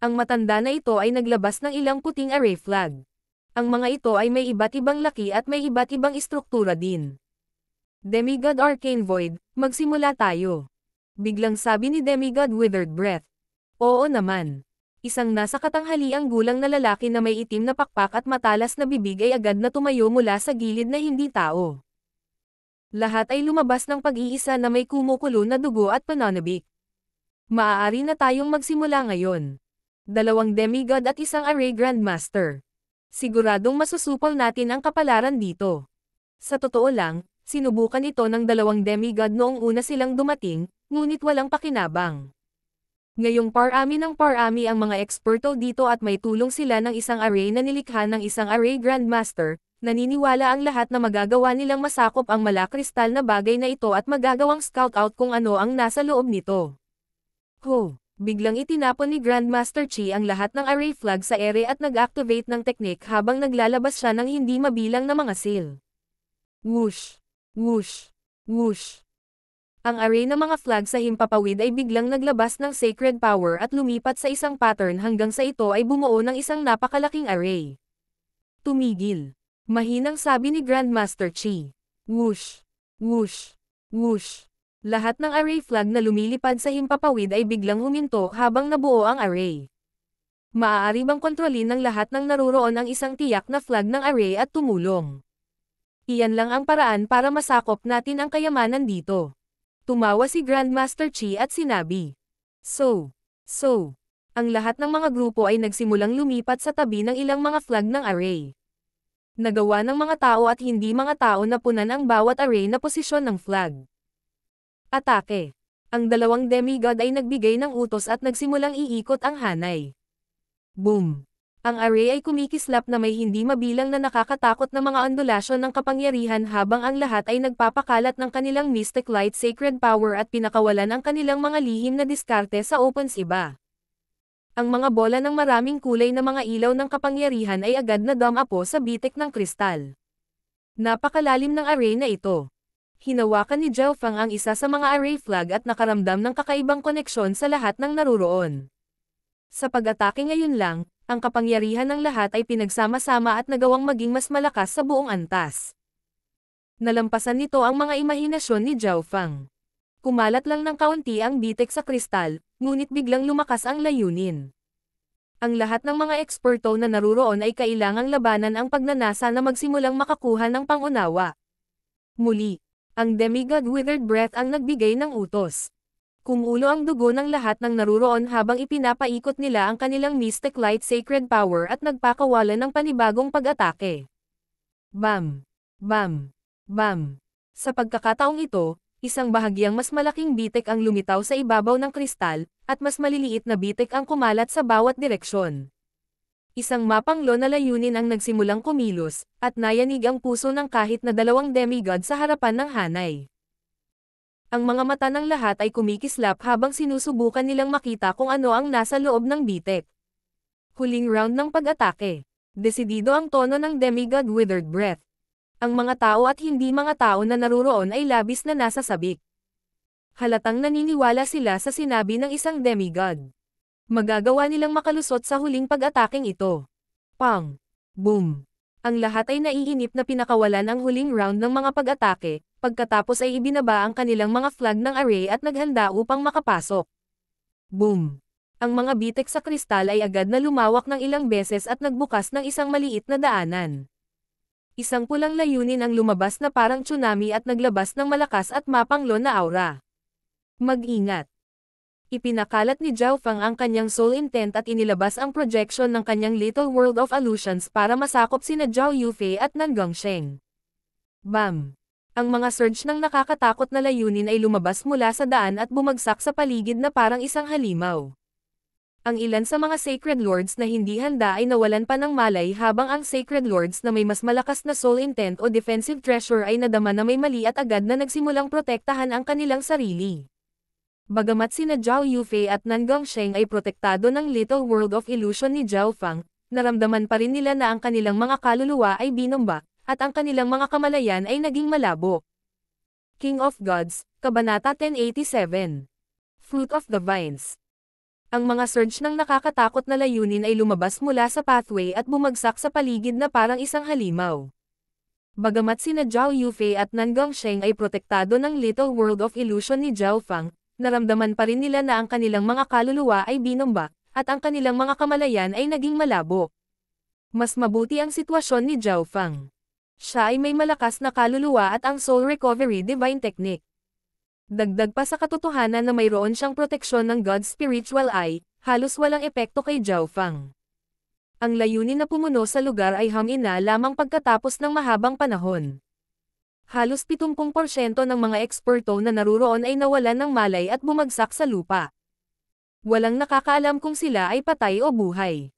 Ang matanda na ito ay naglabas ng ilang puting array flag. Ang mga ito ay may iba't ibang laki at may iba't ibang istruktura din. Demigod Arcane Void, magsimula tayo. Biglang sabi ni Demigod Withered Breath. Oo naman. Isang nasa katanghaliang gulang na lalaki na may itim na pakpak at matalas na bibig ay agad na tumayo mula sa gilid na hindi tao. Lahat ay lumabas ng pag-iisa na may kumukulo na dugo at pananabik. Maaari na tayong magsimula ngayon. 2 demigod at isang array grandmaster. Siguradong masusupol natin ang kapalaran dito. Sa totoo lang, sinubukan ito ng 2 demigod noong una silang dumating, ngunit walang pakinabang. Ngayong parami ng parami ang mga eksperto dito at may tulong sila ng isang array na nilikha ng isang array grandmaster, naniniwala ang lahat na magagawa nilang masakop ang malakristal na bagay na ito at magagawang scout out kung ano ang nasa loob nito. Biglang itinapon ni Grandmaster Chi ang lahat ng array flag sa ere at nag-activate ng teknik habang naglalabas siya ng hindi mabilang na mga seal. Whoosh! Whoosh! Whoosh! Ang array ng mga flag sa himpapawid ay biglang naglabas ng sacred power at lumipat sa isang pattern hanggang sa ito ay bumuo ng isang napakalaking array. Tumigil! Mahinang sabi ni Grandmaster Chi. Whoosh! Whoosh! Whoosh! Lahat ng array flag na lumilipad sa himpapawid ay biglang huminto habang nabuo ang array. Maaari bang kontrolin ng lahat ng naruroon ang isang tiyak na flag ng array at tumulong? Iyan lang ang paraan para masakop natin ang kayamanan dito. Tumawa si Grandmaster Chi at sinabi. So, ang lahat ng mga grupo ay nagsimulang lumipat sa tabi ng ilang mga flag ng array. Nagawa ng mga tao at hindi mga tao na punan ang bawat array na posisyon ng flag. Atake. Ang 2 demigod ay nagbigay ng utos at nagsimulang iikot ang hanay. Boom! Ang array ay kumikislap na may hindi mabilang na nakakatakot na mga ondulasyon ng kapangyarihan habang ang lahat ay nagpapakalat ng kanilang mystic light sacred power at pinakawalan ang kanilang mga lihim na diskarte sa OpenSiba. Ang mga bola ng maraming kulay na mga ilaw ng kapangyarihan ay agad na dumapo sa bitik ng kristal. Napakalalim ng array na ito. Hinawakan ni Zhao Feng ang isa sa mga array flag at nakaramdam ng kakaibang koneksyon sa lahat ng naruroon. Sa pag-atake ngayon lang, ang kapangyarihan ng lahat ay pinagsama-sama at nagawang maging mas malakas sa buong antas. Nalampasan nito ang mga imahinasyon ni Zhao Feng. Kumalat lang ng kaunti ang bitik sa kristal, ngunit biglang lumakas ang layunin. Ang lahat ng mga eksperto na naruroon ay kailangang labanan ang pagnanasa na magsimulang makakuha ng pangunawa. Muli, ang Demigod Withered Breath ang nagbigay ng utos. Kumulo ang dugo ng lahat ng naruroon habang ipinapaikot nila ang kanilang mystic light sacred power at nagpakawalan ng panibagong pag-atake. Bam! Bam! Bam! Sa pagkakataong ito, isang bahagyang mas malaking bitik ang lumitaw sa ibabaw ng kristal, at mas maliliit na bitik ang kumalat sa bawat direksyon. Isang mapanglo na layunin ang nagsimulang kumilos, at nayanig ang puso ng kahit na 2 demigod sa harapan ng hanay. Ang mga mata ng lahat ay kumikislap habang sinusubukan nilang makita kung ano ang nasa loob ng bitik. Huling round ng pag-atake. Desidido ang tono ng demigod withered breath. Ang mga tao at hindi mga tao na naruroon ay labis na nasa sabik. Halatang naniniwala sila sa sinabi ng isang demigod. Magagawa nilang makalusot sa huling pag-ataking ito. Pang! Boom! Ang lahat ay naiinip na pinakawalan ang huling round ng mga pag-atake, pagkatapos ay ibinaba ang kanilang mga flag ng array at naghanda upang makapasok. Boom! Ang mga bitek sa kristal ay agad na lumawak ng ilang beses at nagbukas ng isang maliit na daanan. Isang pulang layunin ang lumabas na parang tsunami at naglabas ng malakas at mapanglo na aura. Mag-ingat! Ipinakalat ni Zhao Feng ang kanyang soul intent at inilabas ang projection ng kanyang Little World of Illusions para masakop sina Zhao Yufei at Nan Gongsheng. Bam! Ang mga surge ng nakakatakot na layunin ay lumabas mula sa daan at bumagsak sa paligid na parang isang halimaw. Ang ilan sa mga Sacred Lords na hindi handa ay nawalan pa ng malay habang ang Sacred Lords na may mas malakas na soul intent o defensive treasure ay nadama na may mali at agad na nagsimulang protektahan ang kanilang sarili. Bagamat sina Zhao Yufei at Nan Gongsheng ay protektado ng Little World of Illusion ni Zhao Feng, naramdaman pa rin nila na ang kanilang mga kaluluwa ay binomba, at ang kanilang mga kamalayan ay naging malabo. King of Gods, Kabanata 1087. Fruit of the Vines. Ang mga surge ng nakakatakot na layunin ay lumabas mula sa pathway at bumagsak sa paligid na parang isang halimaw. Bagamat sina Zhao Yufei at Nan Gongsheng ay protektado ng Little World of Illusion ni Zhao Feng, naramdaman pa rin nila na ang kanilang mga kaluluwa ay binomba, at ang kanilang mga kamalayan ay naging malabo. Mas mabuti ang sitwasyon ni Zhao Feng. Siya ay may malakas na kaluluwa at ang Soul Recovery Divine Technique. Dagdag pa sa katotohanan na mayroon siyang proteksyon ng God's Spiritual Eye, halos walang epekto kay Zhao Feng. Ang layunin na pumuno sa lugar ay hamina lamang pagkatapos ng mahabang panahon. Halos 70% ng mga eksperto na naruroon ay nawalan ng malay at bumagsak sa lupa. Walang nakakaalam kung sila ay patay o buhay.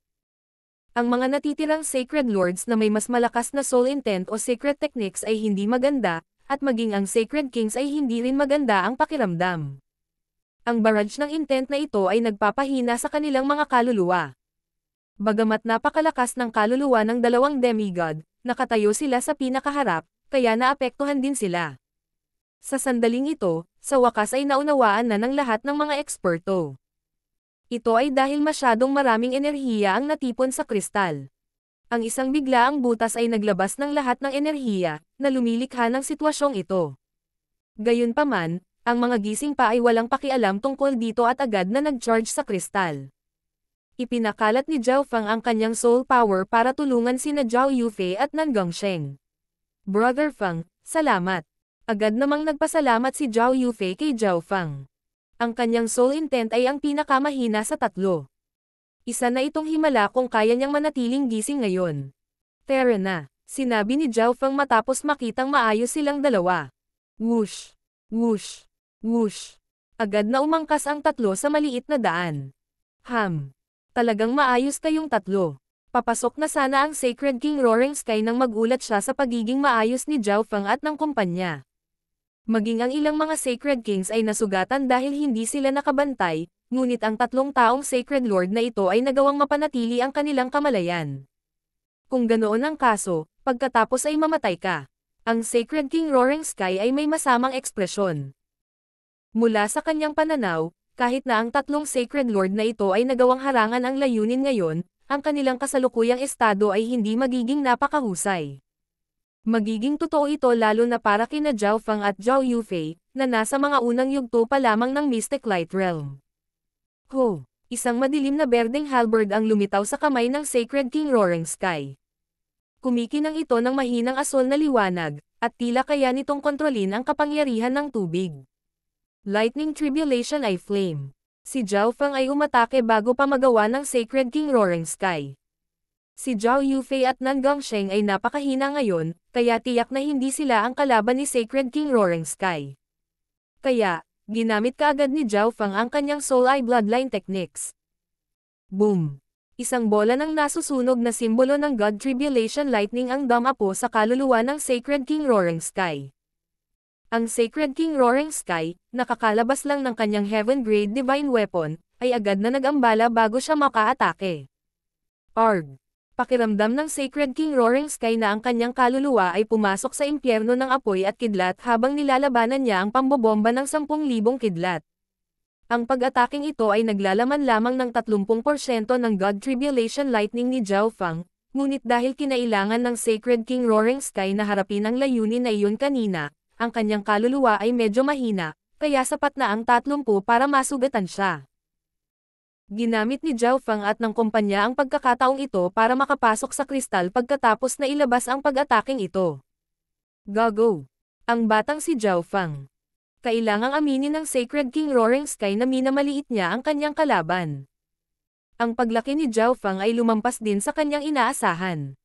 Ang mga natitirang Sacred Lords na may mas malakas na soul intent o secret techniques ay hindi maganda, at maging ang Sacred Kings ay hindi rin maganda ang pakiramdam. Ang barrage ng intent na ito ay nagpapahina sa kanilang mga kaluluwa. Bagamat napakalakas ng kaluluwa ng dalawang demigod, nakatayo sila sa pinakaharap, kaya naapektuhan din sila. Sa sandaling ito, sa wakas ay naunawaan na ng lahat ng mga eksperto. Ito ay dahil masyadong maraming enerhiya ang natipon sa kristal. Ang isang biglaang butas ay naglabas ng lahat ng enerhiya, na lumilikha ng sitwasyong ito. Gayunpaman, ang mga gising pa ay walang pakialam tungkol dito at agad na nag-charge sa kristal. Ipinakalat ni Zhao Feng ang kanyang soul power para tulungan sina Zhao Yufei at Nan Gongsheng. Brother Feng, salamat. Agad namang nagpasalamat si Zhao Yufei kay Zhao Feng. Ang kanyang soul intent ay ang pinakamahina sa tatlo. Isa na itong himala kung kaya niyang manatiling gising ngayon. Tara na, sinabi ni Zhao Feng matapos makitang maayos silang dalawa. Whoosh! Whoosh! Whoosh! Agad na umangkas ang tatlo sa maliit na daan. Talagang maayos kayong tatlo. Papasok na sana ang Sacred King Roaring Sky nang magulat siya sa pagiging maayos ni Zhao Feng at ng kumpanya. Maging ang ilang mga Sacred Kings ay nasugatan dahil hindi sila nakabantay, ngunit ang tatlong taong Sacred Lord na ito ay nagawang mapanatili ang kanilang kamalayan. Kung ganoon ang kaso, pagkatapos ay mamatay ka. Ang Sacred King Roaring Sky ay may masamang ekspresyon. Mula sa kanyang pananaw, kahit na ang tatlong Sacred Lord na ito ay nagawang harangan ang layunin ngayon, ang kanilang kasalukuyang estado ay hindi magiging napakahusay. Magiging totoo ito lalo na para kina Zhao Feng at Zhao Yufei, na nasa mga unang yugto pa lamang ng Mystic Light Realm. Isang madilim na berdeng halberd ang lumitaw sa kamay ng Sacred King Roaring Sky. Kumikinang ito ng mahinang asol na liwanag, at tila kaya nitong kontrolin ang kapangyarihan ng tubig. Lightning Tribulation Eye Flame. Si Zhao Feng ay umatake bago pa magawa ng Sacred King Roaring Sky. Si Zhao Yufei at Nan Gongsheng ay napakahina ngayon, kaya tiyak na hindi sila ang kalaban ni Sacred King Roaring Sky. Kaya, ginamit kaagad ni Zhao Feng ang kanyang Soul Eye Bloodline Techniques. Boom! Isang bola ng nasusunog na simbolo ng God Tribulation Lightning ang damapo sa kaluluwa ng Sacred King Roaring Sky. Ang Sacred King Roaring Sky, nakakalabas lang ng kanyang Heaven-grade Divine Weapon, ay agad na nag-ambala bago siya makaatake. Arg! Pakiramdam ng Sacred King Roaring Sky na ang kanyang kaluluwa ay pumasok sa impyerno ng apoy at kidlat habang nilalabanan niya ang pambobomba ng 10,000 kidlat. Ang pag-ataking ito ay naglalaman lamang ng 30% ng God Tribulation Lightning ni Zhao Fang, ngunit dahil kinailangan ng Sacred King Roaring Sky na harapin ang layunin na iyon kanina, ang kanyang kaluluwa ay medyo mahina, kaya sapat na ang 30 para masugatan siya. Ginamit ni Zhao Fang at ng kumpanya ang pagkakataong ito para makapasok sa kristal pagkatapos na ilabas ang pag-ataking ito. Gago! Ang batang si Zhao Fang. Kailangang aminin ng Sacred King Roaring Sky na minamaliit niya ang kanyang kalaban. Ang paglaki ni Zhao Fang ay lumampas din sa kanyang inaasahan.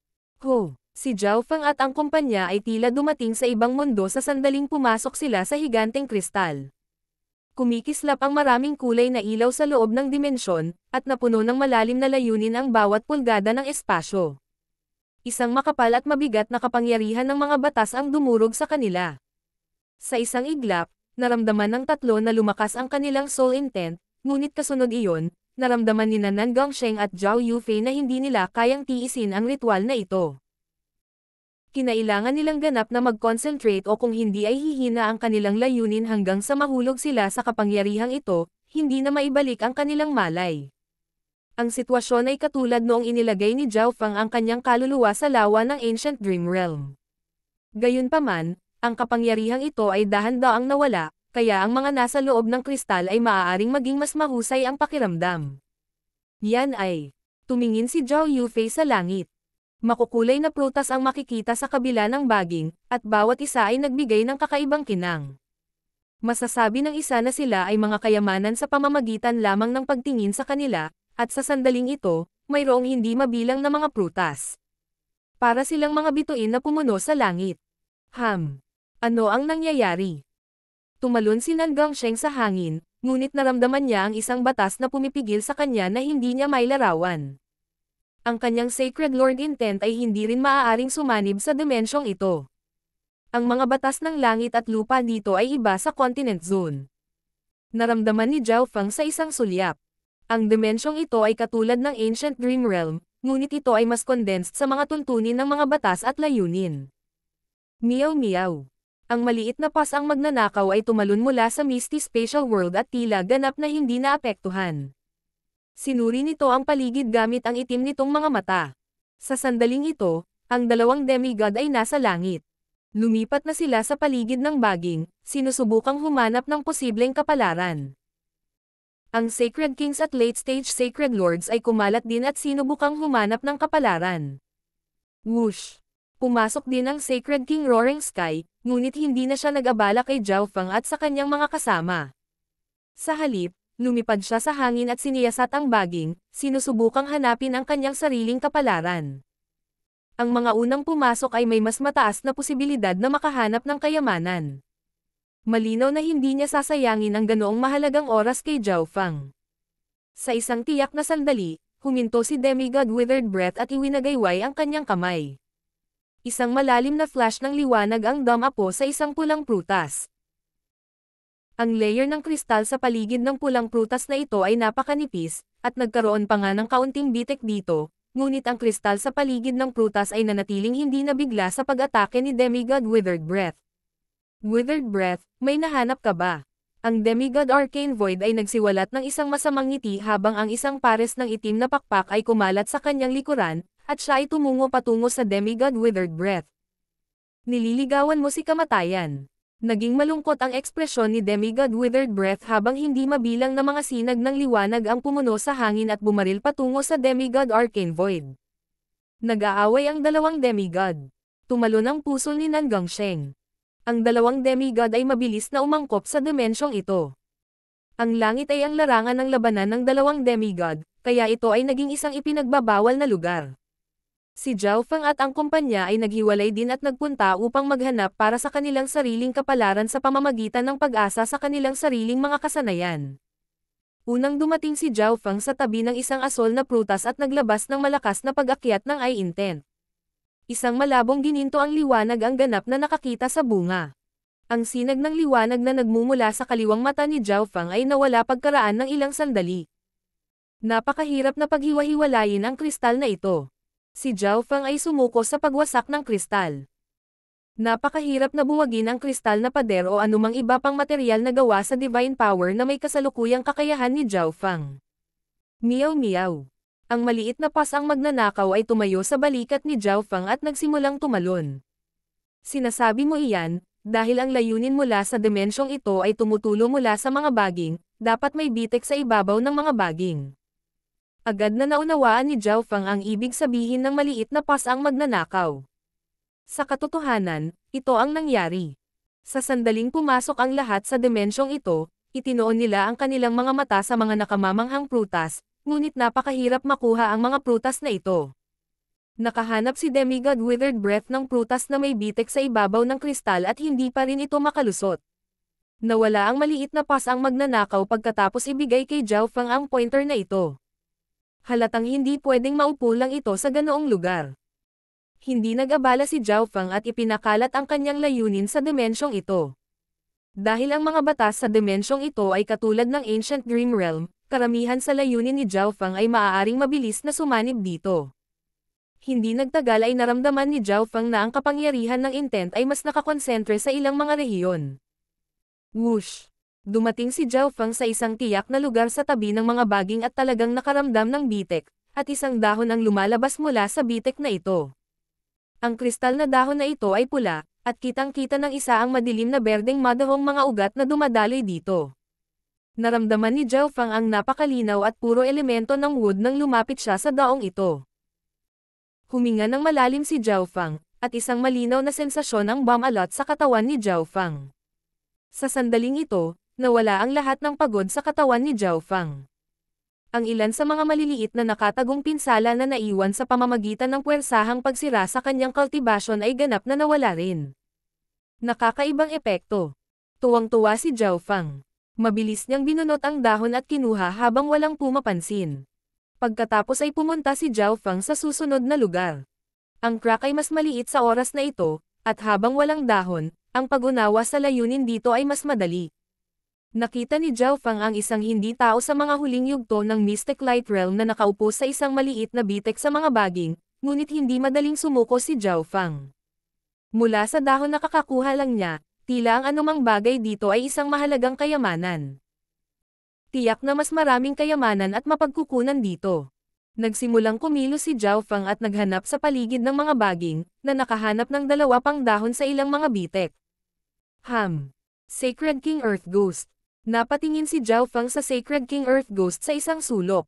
Si Zhao Fang at ang kumpanya ay tila dumating sa ibang mundo sa sandaling pumasok sila sa higanteng kristal. Kumikislap ang maraming kulay na ilaw sa loob ng dimensyon, at napuno ng malalim na layunin ang bawat pulgada ng espasyo. Isang makapal at mabigat na kapangyarihan ng mga batas ang dumurog sa kanila. Sa isang iglap, naramdaman ng tatlo na lumakas ang kanilang soul intent, ngunit kasunod iyon, naramdaman ni Nan Gongsheng at Zhao Yufei na hindi nila kayang tiisin ang ritual na ito. Kinailangan nilang ganap na mag-concentrate o kung hindi ay hihina ang kanilang layunin hanggang sa mahulog sila sa kapangyarihang ito, hindi na maibalik ang kanilang malay. Ang sitwasyon ay katulad noong inilagay ni Zhao Fang ang kanyang kaluluwa sa lawa ng Ancient Dream Realm. Gayunpaman, ang kapangyarihang ito ay dahan-daang nawala, kaya ang mga nasa loob ng kristal ay maaaring maging mas mahusay ang pakiramdam. Yan ay, tumingin si Zhao Yufei sa langit. Makukulay na prutas ang makikita sa kabila ng baging, at bawat isa ay nagbigay ng kakaibang kinang. Masasabi ng isa na sila ay mga kayamanan sa pamamagitan lamang ng pagtingin sa kanila, at sa sandaling ito, mayroong hindi mabilang na mga prutas. Para silang mga bituin na pumuno sa langit. Ano ang nangyayari? Tumalon si Nan Gongsheng sa hangin, ngunit naramdaman niya ang isang batas na pumipigil sa kanya na hindi niya mailarawan. Ang kanyang Sacred Lord Intent ay hindi rin maaaring sumanib sa dimensyong ito. Ang mga batas ng langit at lupa dito ay iba sa Continent Zone. Naramdaman ni Zhao Fang sa isang sulyap. Ang dimensyong ito ay katulad ng Ancient Dream Realm, ngunit ito ay mas condensed sa mga tuntunin ng mga batas at layunin. Meow meow. Ang maliit na pas ang magnanakaw ay tumalon mula sa Misty Spatial World at tila ganap na hindi naapektuhan. Sinuri nito ang paligid gamit ang itim nitong mga mata. Sa sandaling ito, ang dalawang demigod ay nasa langit. Lumipat na sila sa paligid ng baging, sinusubukang humanap ng posibleng kapalaran. Ang Sacred Kings at late-stage Sacred Lords ay kumalat din at sinubukang humanap ng kapalaran. Whoosh! Pumasok din ang Sacred King Roaring Sky, ngunit hindi na siya nag-abala kay Zhao Fang at sa kanyang mga kasama. Sa halip, lumipad siya sa hangin at siniyasat ang baging, sinusubukang hanapin ang kanyang sariling kapalaran. Ang mga unang pumasok ay may mas mataas na posibilidad na makahanap ng kayamanan. Malinaw na hindi niya sasayangin ang ganoong mahalagang oras kay Zhao Fang. Sa isang tiyak na sandali, huminto si Demigod Withered Breath at iwinagayway ang kanyang kamay. Isang malalim na flash ng liwanag ang dumapo sa isang pulang prutas. Ang layer ng kristal sa paligid ng pulang prutas na ito ay napakanipis, at nagkaroon pa nga ng kaunting bitek dito, ngunit ang kristal sa paligid ng prutas ay nanatiling hindi nabigla sa pag-atake ni Demigod Withered Breath. Withered Breath, may nahanap ka ba? Ang Demigod Arcane Void ay nagsiwalat ng isang masamang ngiti habang ang isang pares ng itim na pakpak ay kumalat sa kanyang likuran, at siya ay tumungo patungo sa Demigod Withered Breath. Nililigawan mo si kamatayan. Naging malungkot ang ekspresyon ni Demigod Withered Breath habang hindi mabilang na mga sinag ng liwanag ang pumuno sa hangin at bumaril patungo sa Demigod Arcane Void. Nag-aaway ang dalawang demigod. Tumalon ang puso ni Nan Gongsheng. Ang dalawang demigod ay mabilis na umangkop sa dimensyong ito. Ang langit ay ang larangan ng labanan ng dalawang demigod, kaya ito ay naging isang ipinagbabawal na lugar. Si Zhao Fang at ang kumpanya ay naghiwalay din at nagpunta upang maghanap para sa kanilang sariling kapalaran sa pamamagitan ng pag-asa sa kanilang sariling mga kasanayan. Unang dumating si Zhao Fang sa tabi ng isang asol na prutas at naglabas ng malakas na pag-akyat ng eye intent. Isang malabong gininto ang liwanag ang ganap na nakakita sa bunga. Ang sinag ng liwanag na nagmumula sa kaliwang mata ni Zhao Fang ay nawala pagkaraan ng ilang sandali. Napakahirap na paghiwa-hiwalayin ang kristal na ito. Si Zhao Feng ay sumuko sa pagwasak ng kristal. Napakahirap na buwagin ang kristal na pader o anumang iba pang materyal na gawa sa divine power na may kasalukuyang kakayahan ni Zhao Feng. Meow meow. Ang maliit na pas ang magnanakaw ay tumayo sa balikat ni Zhao Feng at nagsimulang tumalon. Sinasabi mo iyan, dahil ang layunin mula sa dimensyong ito ay tumutulo mula sa mga baging, dapat may bitek sa ibabaw ng mga baging. Agad na naunawaan ni Zhao Feng ang ibig sabihin ng maliit na pas ang magnanakaw. Sa katotohanan, ito ang nangyari. Sa sandaling pumasok ang lahat sa dimensyong ito, itinoon nila ang kanilang mga mata sa mga nakamamanghang prutas, ngunit napakahirap makuha ang mga prutas na ito. Nakahanap si Demigod Withered Breath ng prutas na may bitek sa ibabaw ng kristal at hindi pa rin ito makalusot. Nawala ang maliit na pas ang magnanakaw pagkatapos ibigay kay Zhao Feng ang pointer na ito. Halatang hindi pwedeng maupo lang ito sa ganoong lugar. Hindi nag-abala si Zhao Feng at ipinakalat ang kanyang layunin sa dimensyong ito. Dahil ang mga batas sa dimensyong ito ay katulad ng Ancient Dream Realm, karamihan sa layunin ni Zhao Feng ay maaaring mabilis na sumanib dito. Hindi nagtagal ay naramdaman ni Zhao Feng na ang kapangyarihan ng intent ay mas nakakonsentre sa ilang mga rehiyon. Whoosh! Dumating si Zhao Feng sa isang tiyak na lugar sa tabi ng mga baging at talagang nakaramdam ng bitek, at isang dahon ang lumalabas mula sa bitek na ito. Ang kristal na dahon na ito ay pula, at kitang-kita ng isa ang madilim na berdeng madahong mga ugat na dumadaloy dito. Naramdaman ni Zhao Feng ang napakalinaw at puro elemento ng wood nang lumapit siya sa daong ito. Huminga ng malalim si Zhao Feng, at isang malinaw na sensasyon ang bumalot sa katawan ni Zhao Feng. Sa sandaling ito, nawala ang lahat ng pagod sa katawan ni Zhao Feng. Ang ilan sa mga maliliit na nakatagong pinsala na naiwan sa pamamagitan ng puwersahang pagsira sa kanyang kultibasyon ay ganap na nawala rin. Nakakaibang epekto. Tuwang-tuwa si Zhao Feng. Mabilis niyang binunot ang dahon at kinuha habang walang pumapansin. Pagkatapos ay pumunta si Zhao Feng sa susunod na lugar. Ang crack ay mas maliit sa oras na ito, at habang walang dahon, ang pag-unawa sa layunin dito ay mas madali. Nakita ni Zhao Feng ang isang hindi tao sa mga huling yugto ng Mystic Light Realm na nakaupo sa isang maliit na bitek sa mga baging, ngunit hindi madaling sumuko si Zhao Feng. Mula sa dahon na kakakuha lang niya, tila ang anumang bagay dito ay isang mahalagang kayamanan. Tiyak na mas maraming kayamanan at mapagkukunan dito. Nagsimulang kumilos si Zhao Feng at naghanap sa paligid ng mga baging, na nakahanap ng dalawa pang dahon sa ilang mga bitek. Sacred King Earth Ghost. Napatingin si Zhao Feng sa Sacred King Earth Ghost sa isang sulok.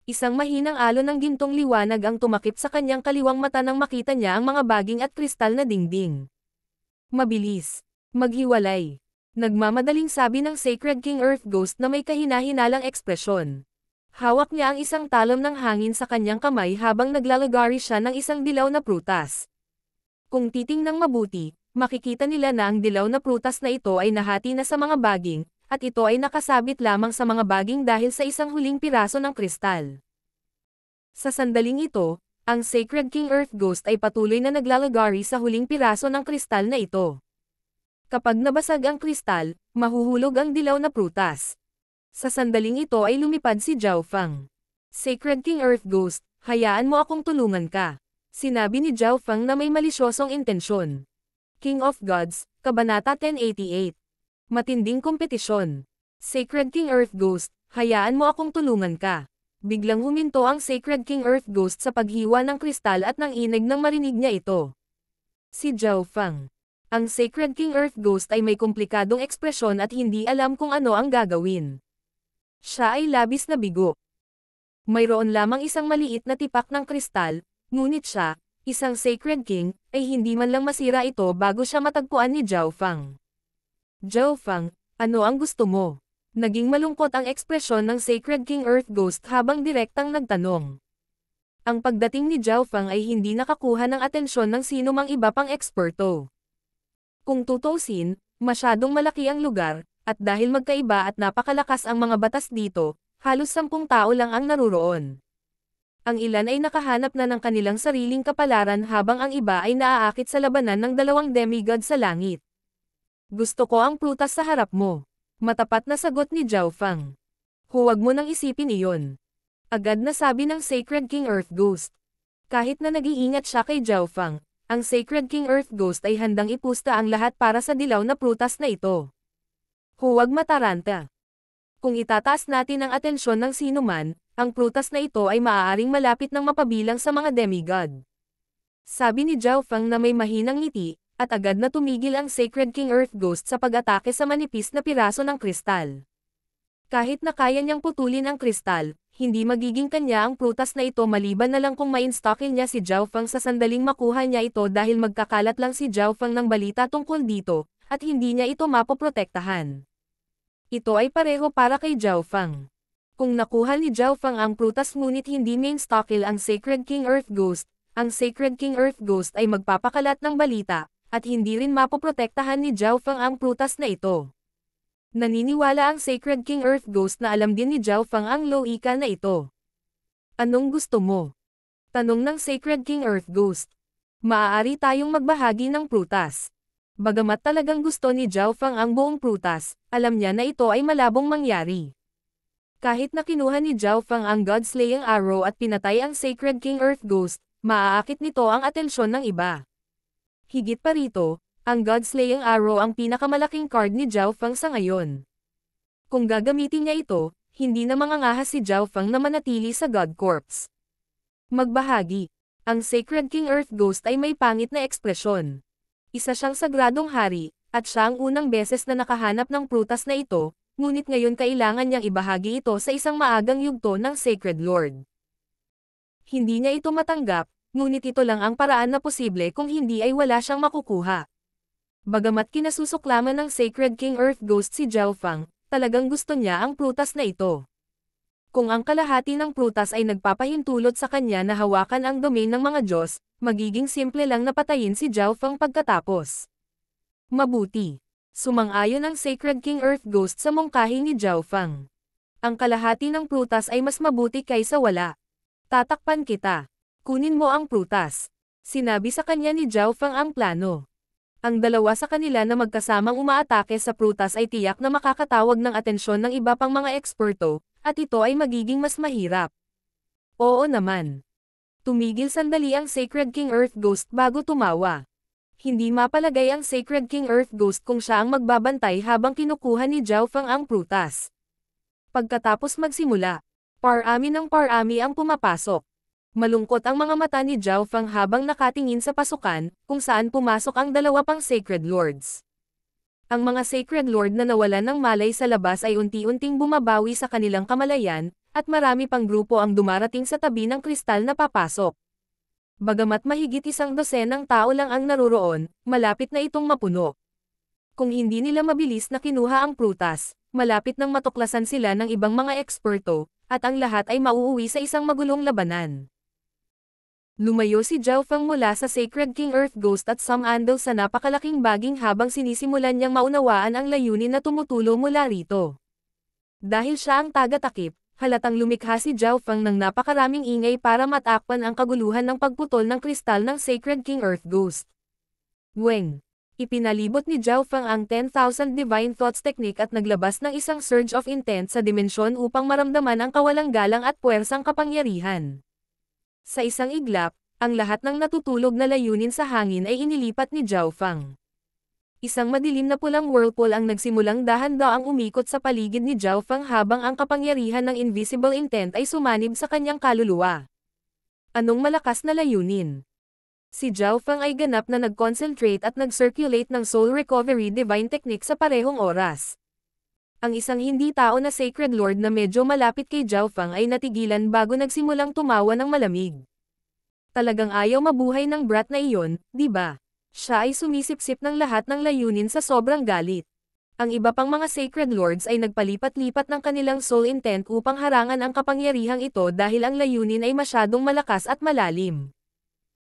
Isang mahinang alon ng gintong liwanag ang tumakip sa kanyang kaliwang mata nang makita niya ang mga baging at kristal na dingding. Mabilis. Maghiwalay. Nagmamadaling sabi ng Sacred King Earth Ghost na may kahina-hinalang ekspresyon. Hawak niya ang isang talom ng hangin sa kanyang kamay habang naglalagari siya ng isang dilaw na prutas. Kung titingnang mabuti, makikita nila na ang dilaw na prutas na ito ay nahati na sa mga baging, at ito ay nakasabit lamang sa mga baging dahil sa isang huling piraso ng kristal. Sa sandaling ito, ang Sacred King Earth Ghost ay patuloy na naglalagari sa huling piraso ng kristal na ito. Kapag nabasag ang kristal, mahuhulog ang dilaw na prutas. Sa sandaling ito ay lumipad si Zhao Feng. Sacred King Earth Ghost, hayaan mo akong tulungan ka. Sinabi ni Zhao Feng na may malisyosong intensyon. King of Gods, Kabanata 1088. Matinding kompetisyon. Sacred King Earth Ghost, hayaan mo akong tulungan ka. Biglang huminto ang Sacred King Earth Ghost sa paghiwa ng kristal at nang inig nang marinig niya ito. Si Zhao Feng. Ang Sacred King Earth Ghost ay may komplikadong ekspresyon at hindi alam kung ano ang gagawin. Siya ay labis na bigo. Mayroon lamang isang maliit na tipak ng kristal, ngunit siya, isang Sacred King, ay hindi man lang masira ito bago siya matagpuan ni Zhao Feng. Zhao Feng, ano ang gusto mo? Naging malungkot ang ekspresyon ng Sacred King Earth Ghost habang direktang nagtanong. Ang pagdating ni Zhao Feng ay hindi nakakuha ng atensyon ng sino mang iba pang eksperto. Kung tutuusin, masyadong malaki ang lugar, at dahil magkaiba at napakalakas ang mga batas dito, halos 10 tao lang ang naruroon. Ang ilan ay nakahanap na ng kanilang sariling kapalaran habang ang iba ay naaakit sa labanan ng 2 demigod sa langit. Gusto ko ang prutas sa harap mo. Matapat na sagot ni Zhao Feng. Huwag mo nang isipin iyon. Agad na sabi ng Sacred King Earth Ghost. Kahit na nag-iingat siya kay Zhao Feng, ang Sacred King Earth Ghost ay handang ipusta ang lahat para sa dilaw na prutas na ito. Huwag mataranta. Kung itataas natin ang atensyon ng sinuman, ang prutas na ito ay maaaring malapit ng mapabilang sa mga demigod. Sabi ni Zhao Feng na may mahinang ngiti, at agad na tumigil ang Sacred King Earth Ghost sa pag-atake sa manipis na piraso ng kristal. Kahit na kaya niyang putulin ang kristal, hindi magiging kanya ang prutas na ito maliban na lang kung ma-install niya si Zhao Feng sa sandaling makuha niya ito dahil magkakalat lang si Zhao Feng ng balita tungkol dito, at hindi niya ito mapoprotektahan. Ito ay pareho para kay Zhao Feng. Kung nakuha ni Zhao Feng ang prutas ngunit hindi ma-install ang Sacred King Earth Ghost, ang Sacred King Earth Ghost ay magpapakalat ng balita, at hindi rin mapoprotektahan ni Zhao Feng ang prutas na ito. Naniniwala ang Sacred King Earth Ghost na alam din ni Zhao Feng ang loika na ito. Anong gusto mo? Tanong ng Sacred King Earth Ghost. Maaari tayong magbahagi ng prutas. Bagamat talagang gusto ni Zhao Feng ang buong prutas, alam niya na ito ay malabong mangyari. Kahit na kinuha ni Zhao Feng ang God-slaying arrow at pinatay ang Sacred King Earth Ghost, maaakit nito ang atensyon ng iba. Higit pa rito, ang God-slaying arrow ang pinakamalaking card ni Zhao Feng sa ngayon. Kung gagamitin niya ito, hindi na mangangahas si Zhao Feng na manatili sa God Corps. Magbahagi. Ang Sacred King Earth Ghost ay may pangit na ekspresyon. Isa siyang sagradong hari, at siya ang unang beses na nakahanap ng prutas na ito, ngunit ngayon kailangan niyang ibahagi ito sa isang maagang yugto ng Sacred Lord. Hindi niya ito matanggap, ngunit ito lang ang paraan na posible kung hindi ay wala siyang makukuha. Bagamat kinasusuklaman ng Sacred King Earth Ghost si Zhao Feng, talagang gusto niya ang prutas na ito. Kung ang kalahati ng prutas ay nagpapahintulot sa kanya na hawakan ang domain ng mga Diyos, magiging simple lang na patayin si Zhao Feng pagkatapos. Mabuti. Sumang-ayon ang Sacred King Earth Ghost sa mungkahi ni Zhao Feng. Ang kalahati ng prutas ay mas mabuti kaysa wala. Tatakpan kita. Kunin mo ang prutas. Sinabi sa kanya ni Zhao Feng ang plano. Ang dalawa sa kanila na magkasamang umaatake sa prutas ay tiyak na makakatawag ng atensyon ng iba pang mga eksperto, at ito ay magiging mas mahirap. Oo naman. Tumigil sandali ang Sacred King Earth Ghost bago tumawa. Hindi mapalagay ang Sacred King Earth Ghost kung siya ang magbabantay habang kinukuha ni Zhao Feng ang prutas. Pagkatapos magsimula, parami ng parami ang pumapasok. Malungkot ang mga mata ni Zhao Feng habang nakatingin sa pasukan, kung saan pumasok ang dalawa pang Sacred Lords. Ang mga Sacred Lord na nawalan ng malay sa labas ay unti-unting bumabawi sa kanilang kamalayan, at marami pang grupo ang dumarating sa tabi ng kristal na papasok. Bagamat mahigit 100 tao lang ang naroroon, malapit na itong mapuno. Kung hindi nila mabilis na kinuha ang prutas, malapit nang matuklasan sila ng ibang mga eksperto, at ang lahat ay mauuwi sa isang magulong labanan. Lumayo si Zhao Feng mula sa Sacred King Earth Ghost at sumandal sa napakalaking baging habang sinisimulan niyang maunawaan ang layunin na tumutulo mula rito. Dahil siya ang taga-takip, halatang lumikha si Zhao Feng ng napakaraming ingay para matakpan ang kaguluhan ng pagputol ng kristal ng Sacred King Earth Ghost. Weng! Ipinalibot ni Zhao Feng ang 10,000 Divine Thoughts Technique at naglabas ng isang surge of intent sa dimensyon upang maramdaman ang kawalang-galang at puwersang kapangyarihan. Sa isang iglap, ang lahat ng natutulog na layunin sa hangin ay inilipat ni Zhao Feng. Isang madilim na pulang whirlpool ang nagsimulang dahan-daang umikot sa paligid ni Zhao Feng habang ang kapangyarihan ng invisible intent ay sumanib sa kanyang kaluluwa. Anong malakas na layunin? Si Zhao Feng ay ganap na nag-concentrate at nag-circulate ng Soul Recovery Divine Technique sa parehong oras. Ang isang hindi tao na Sacred Lord na medyo malapit kay Zhao Feng ay natigilan bago nagsimulang tumawa ng malamig. Talagang ayaw mabuhay ng brat na iyon, di ba? Siya ay sumisipsip ng lahat ng layunin sa sobrang galit. Ang iba pang mga Sacred Lords ay nagpalipat-lipat ng kanilang soul intent upang harangan ang kapangyarihang ito dahil ang layunin ay masyadong malakas at malalim.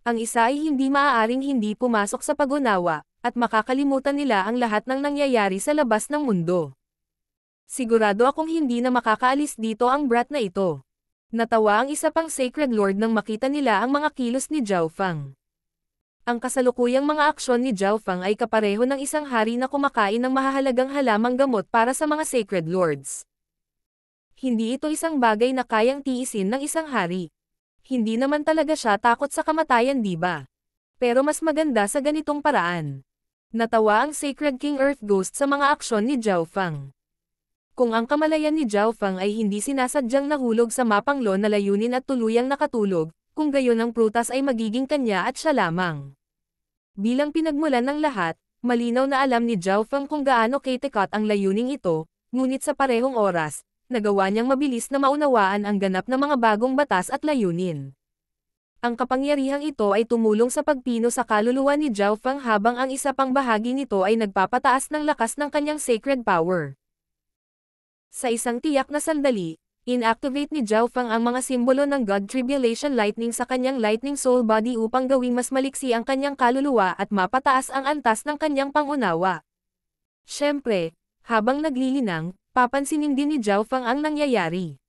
Ang isa ay hindi maaaring hindi pumasok sa pag-unawa, at makakalimutan nila ang lahat ng nangyayari sa labas ng mundo. Sigurado akong hindi na makakaalis dito ang brat na ito. Natawa ang isa pang Sacred Lord nang makita nila ang mga kilos ni Zhao Feng. Ang kasalukuyang mga aksyon ni Zhao Feng ay kapareho ng isang hari na kumakain ng mahahalagang halamang gamot para sa mga Sacred Lords. Hindi ito isang bagay na kayang tiisin ng isang hari. hindi naman talaga siya takot sa kamatayan, di ba? Pero mas maganda sa ganitong paraan. Natawa ang Sacred King Earth Ghost sa mga aksyon ni Zhao Feng. Kung ang kamalayan ni Zhao Feng ay hindi sinasadyang nahulog sa mapanglo na layunin at tuluyang nakatulog, kung gayon ang prutas ay magiging kanya at siya lamang. Bilang pinagmulan ng lahat, malinaw na alam ni Zhao Feng kung gaano katikat ang layuning ito, ngunit sa parehong oras, nagawa niyang mabilis na maunawaan ang ganap na mga bagong batas at layunin. Ang kapangyarihang ito ay tumulong sa pagpino sa kaluluwa ni Zhao Feng habang ang isa pang bahagi nito ay nagpapataas ng lakas ng kanyang sacred power. Sa isang tiyak na sandali, inactivate ni Zhao Feng ang mga simbolo ng God Tribulation Lightning sa kanyang Lightning Soul Body upang gawing mas maliksi ang kanyang kaluluwa at mapataas ang antas ng kanyang pangunawa. Siyempre, habang naglilinang, papansinin din ni Zhao Feng ang nangyayari.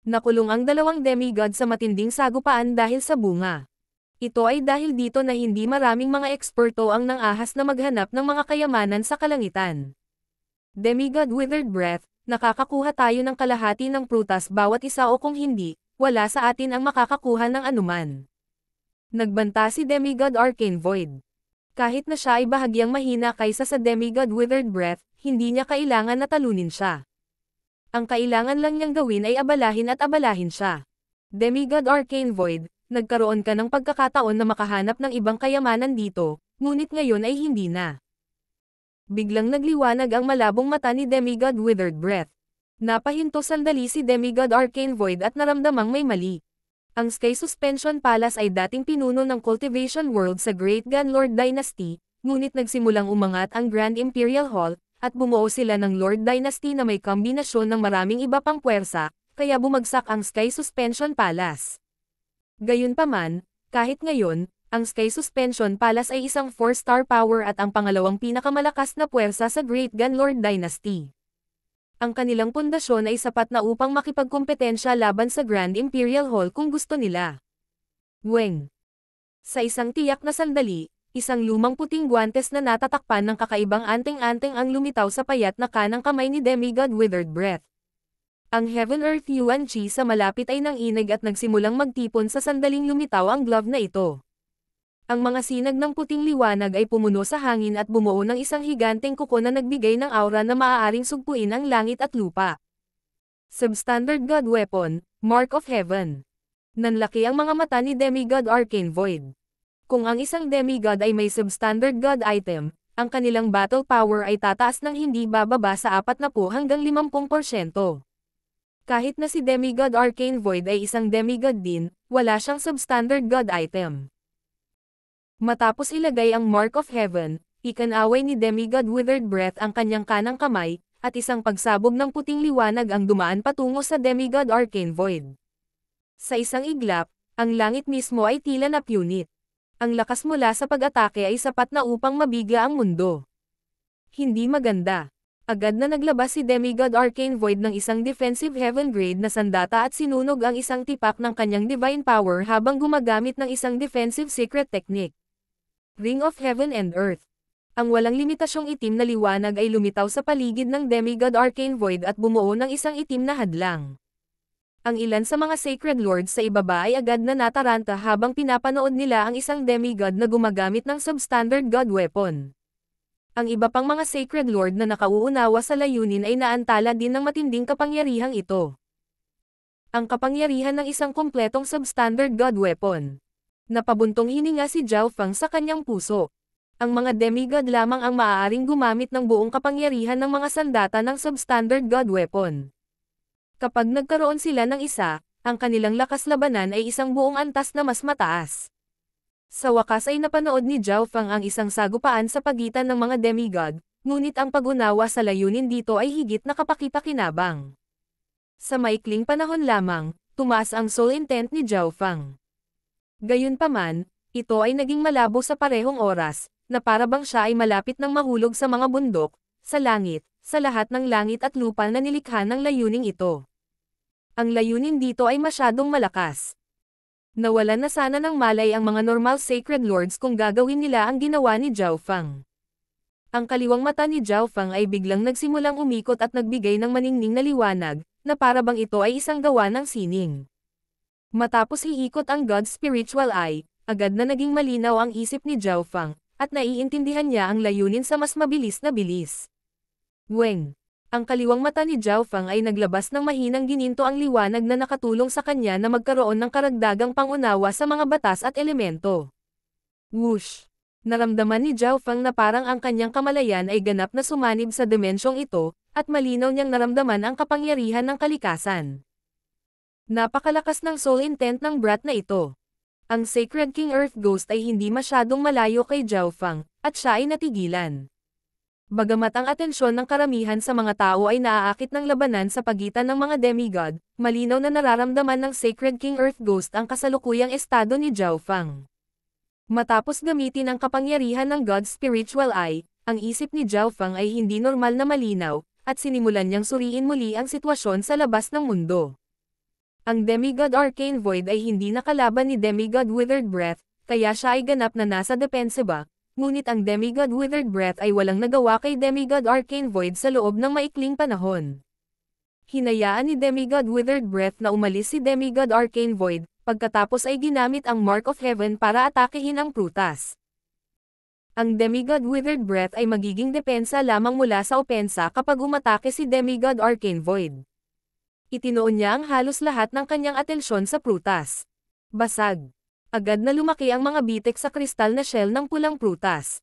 Nakulong ang dalawang demigod sa matinding sagupaan dahil sa bunga. Ito ay dahil dito na hindi maraming mga eksperto ang nang-ahas na maghanap ng mga kayamanan sa kalangitan. Demigod Withered Breath, nakakakuha tayo ng kalahati ng prutas bawat isa o kung hindi, wala sa atin ang makakakuha ng anuman. Nagbanta si Demigod Arcane Void. Kahit na siya ay bahagyang mahina kaysa sa Demigod Withered Breath, hindi niya kailangan na talunin siya. Ang kailangan lang niyang gawin ay abalahin siya. Demigod Arcane Void, nagkaroon ka ng pagkakataon na makahanap ng ibang kayamanan dito, ngunit ngayon ay hindi na. Biglang nagliwanag ang malabong mata ni Demigod Withered Breath. Napahinto sandali si Demigod Arcane Void at naramdamang may mali. Ang Sky Suspension Palace ay dating pinuno ng Cultivation World sa Great Gunlord Dynasty, ngunit nagsimulang umangat ang Grand Imperial Hall, at bumuo sila ng Lord Dynasty na may kombinasyon ng maraming iba pang puwersa, kaya bumagsak ang Sky Suspension Palace. Gayunpaman, kahit ngayon, ang Sky Suspension Palace ay isang 4-star power at ang pangalawang pinakamalakas na puwersa sa Great Gunlord Dynasty. Ang kanilang pundasyon ay sapat na upang makipagkompetensya laban sa Grand Imperial Hall kung gusto nila. Weng. Sa isang tiyak na sandali, isang lumang puting guwantes na natatakpan ng kakaibang anting-anting ang lumitaw sa payat na kanang kamay ni Demigod Withered Breath. Ang Heaven Earth Yuan Chi sa malapit ay nanginig at nagsimulang magtipon sa sandaling lumitaw ang glove na ito. Ang mga sinag ng puting liwanag ay pumuno sa hangin at bumuo ng isang higanteng kuko na nagbigay ng aura na maaaring sugpuin ang langit at lupa. Substandard God Weapon, Mark of Heaven. Nanlaki ang mga mata ni Demigod Arcane Void. Kung ang isang demigod ay may substandard god item, ang kanilang battle power ay tataas ng hindi bababa sa 40 hanggang 50%. Kahit na si Demigod Arcane Void ay isang demigod din, wala siyang substandard god item. Matapos ilagay ang Mark of Heaven, ikanaway ni Demigod Withered Breath ang kanyang kanang kamay, at isang pagsabog ng puting liwanag ang dumaan patungo sa Demigod Arcane Void. Sa isang iglap, ang langit mismo ay tila napunit. Ang lakas mula sa pag-atake ay sapat na upang mabigla ang mundo. Hindi maganda. Agad na naglabas si Demigod Arcane Void ng isang defensive heaven grade na sandata at sinunog ang isang tipak ng kanyang divine power habang gumagamit ng isang defensive secret technique. Ring of Heaven and Earth. Ang walang limitasyong itim na liwanag ay lumitaw sa paligid ng Demigod Arcane Void at bumuo ng isang itim na hadlang. Ang ilan sa mga Sacred Lords sa ibaba ay agad na nataranta habang pinapanood nila ang isang demigod na gumagamit ng substandard god weapon. Ang iba pang mga Sacred Lord na nakauunawa sa layunin ay naantala din ng matinding kapangyarihang ito. Ang kapangyarihan ng isang kumpletong substandard god weapon. Napabuntong hininga si Zhao Feng sa kanyang puso. Ang mga demigod lamang ang maaaring gumamit ng buong kapangyarihan ng mga sandata ng substandard god weapon. Kapag nagkaroon sila ng isa, ang kanilang lakas labanan ay isang buong antas na mas mataas. Sa wakas ay napanood ni Zhao Feng ang isang sagupaan sa pagitan ng mga demigod, ngunit ang pag-unawa sa layunin dito ay higit na kapaki-pakinabang. Sa maikling panahon lamang, tumaas ang soul intent ni Zhao Feng. Gayunpaman, ito ay naging malabo sa parehong oras, na parabang siya ay malapit ng mahulog sa mga bundok, sa langit, sa lahat ng langit at lupa na nilikha ng layuning ito. Ang layunin dito ay masyadong malakas. Nawalan na sana ng malay ang mga normal Sacred Lords kung gagawin nila ang ginawa ni Zhao Feng. Ang kaliwang mata ni Zhao Feng ay biglang nagsimulang umikot at nagbigay ng maningning na liwanag, na parabang ito ay isang gawa ng sining. Matapos iikot ang God's spiritual eye, agad na naging malinaw ang isip ni Zhao Fang, at naiintindihan niya ang layunin sa mas mabilis na bilis. Weng. Ang kaliwang mata ni Zhao Fang ay naglabas ng mahinang gininto ang liwanag na nakatulong sa kanya na magkaroon ng karagdagang pangunawa sa mga batas at elemento. Whoosh! Naramdaman ni Zhao Fang na parang ang kanyang kamalayan ay ganap na sumanib sa dimensyong ito, at malinaw niyang naramdaman ang kapangyarihan ng kalikasan. Napakalakas ng soul intent ng brat na ito. Ang Sacred King Earth Ghost ay hindi masyadong malayo kay Zhao Fang, at siya ay natigilan. Bagamat ang atensyon ng karamihan sa mga tao ay naaakit ng labanan sa pagitan ng mga demigod, malinaw na nararamdaman ng Sacred King Earth Ghost ang kasalukuyang estado ni Zhao Fang. Matapos gamitin ang kapangyarihan ng God's Spiritual Eye, ang isip ni Zhao Fang ay hindi normal na malinaw, at sinimulan niyang suriin muli ang sitwasyon sa labas ng mundo. Ang Demigod Arcane Void ay hindi nakalaban ni Demigod Withered Breath, kaya siya ay ganap na nasa depensiba, ngunit ang Demigod Withered Breath ay walang nagawa kay Demigod Arcane Void sa loob ng maikling panahon. Hinayaan ni Demigod Withered Breath na umalis si Demigod Arcane Void, pagkatapos ay ginamit ang Mark of Heaven para atakehin ang prutas. Ang Demigod Withered Breath ay magiging depensa lamang mula sa opensa kapag umatake si Demigod Arcane Void. Itinoon niya ang halos lahat ng kanyang atensyon sa prutas. Basag. Agad na lumaki ang mga bitek sa kristal na shell ng pulang prutas.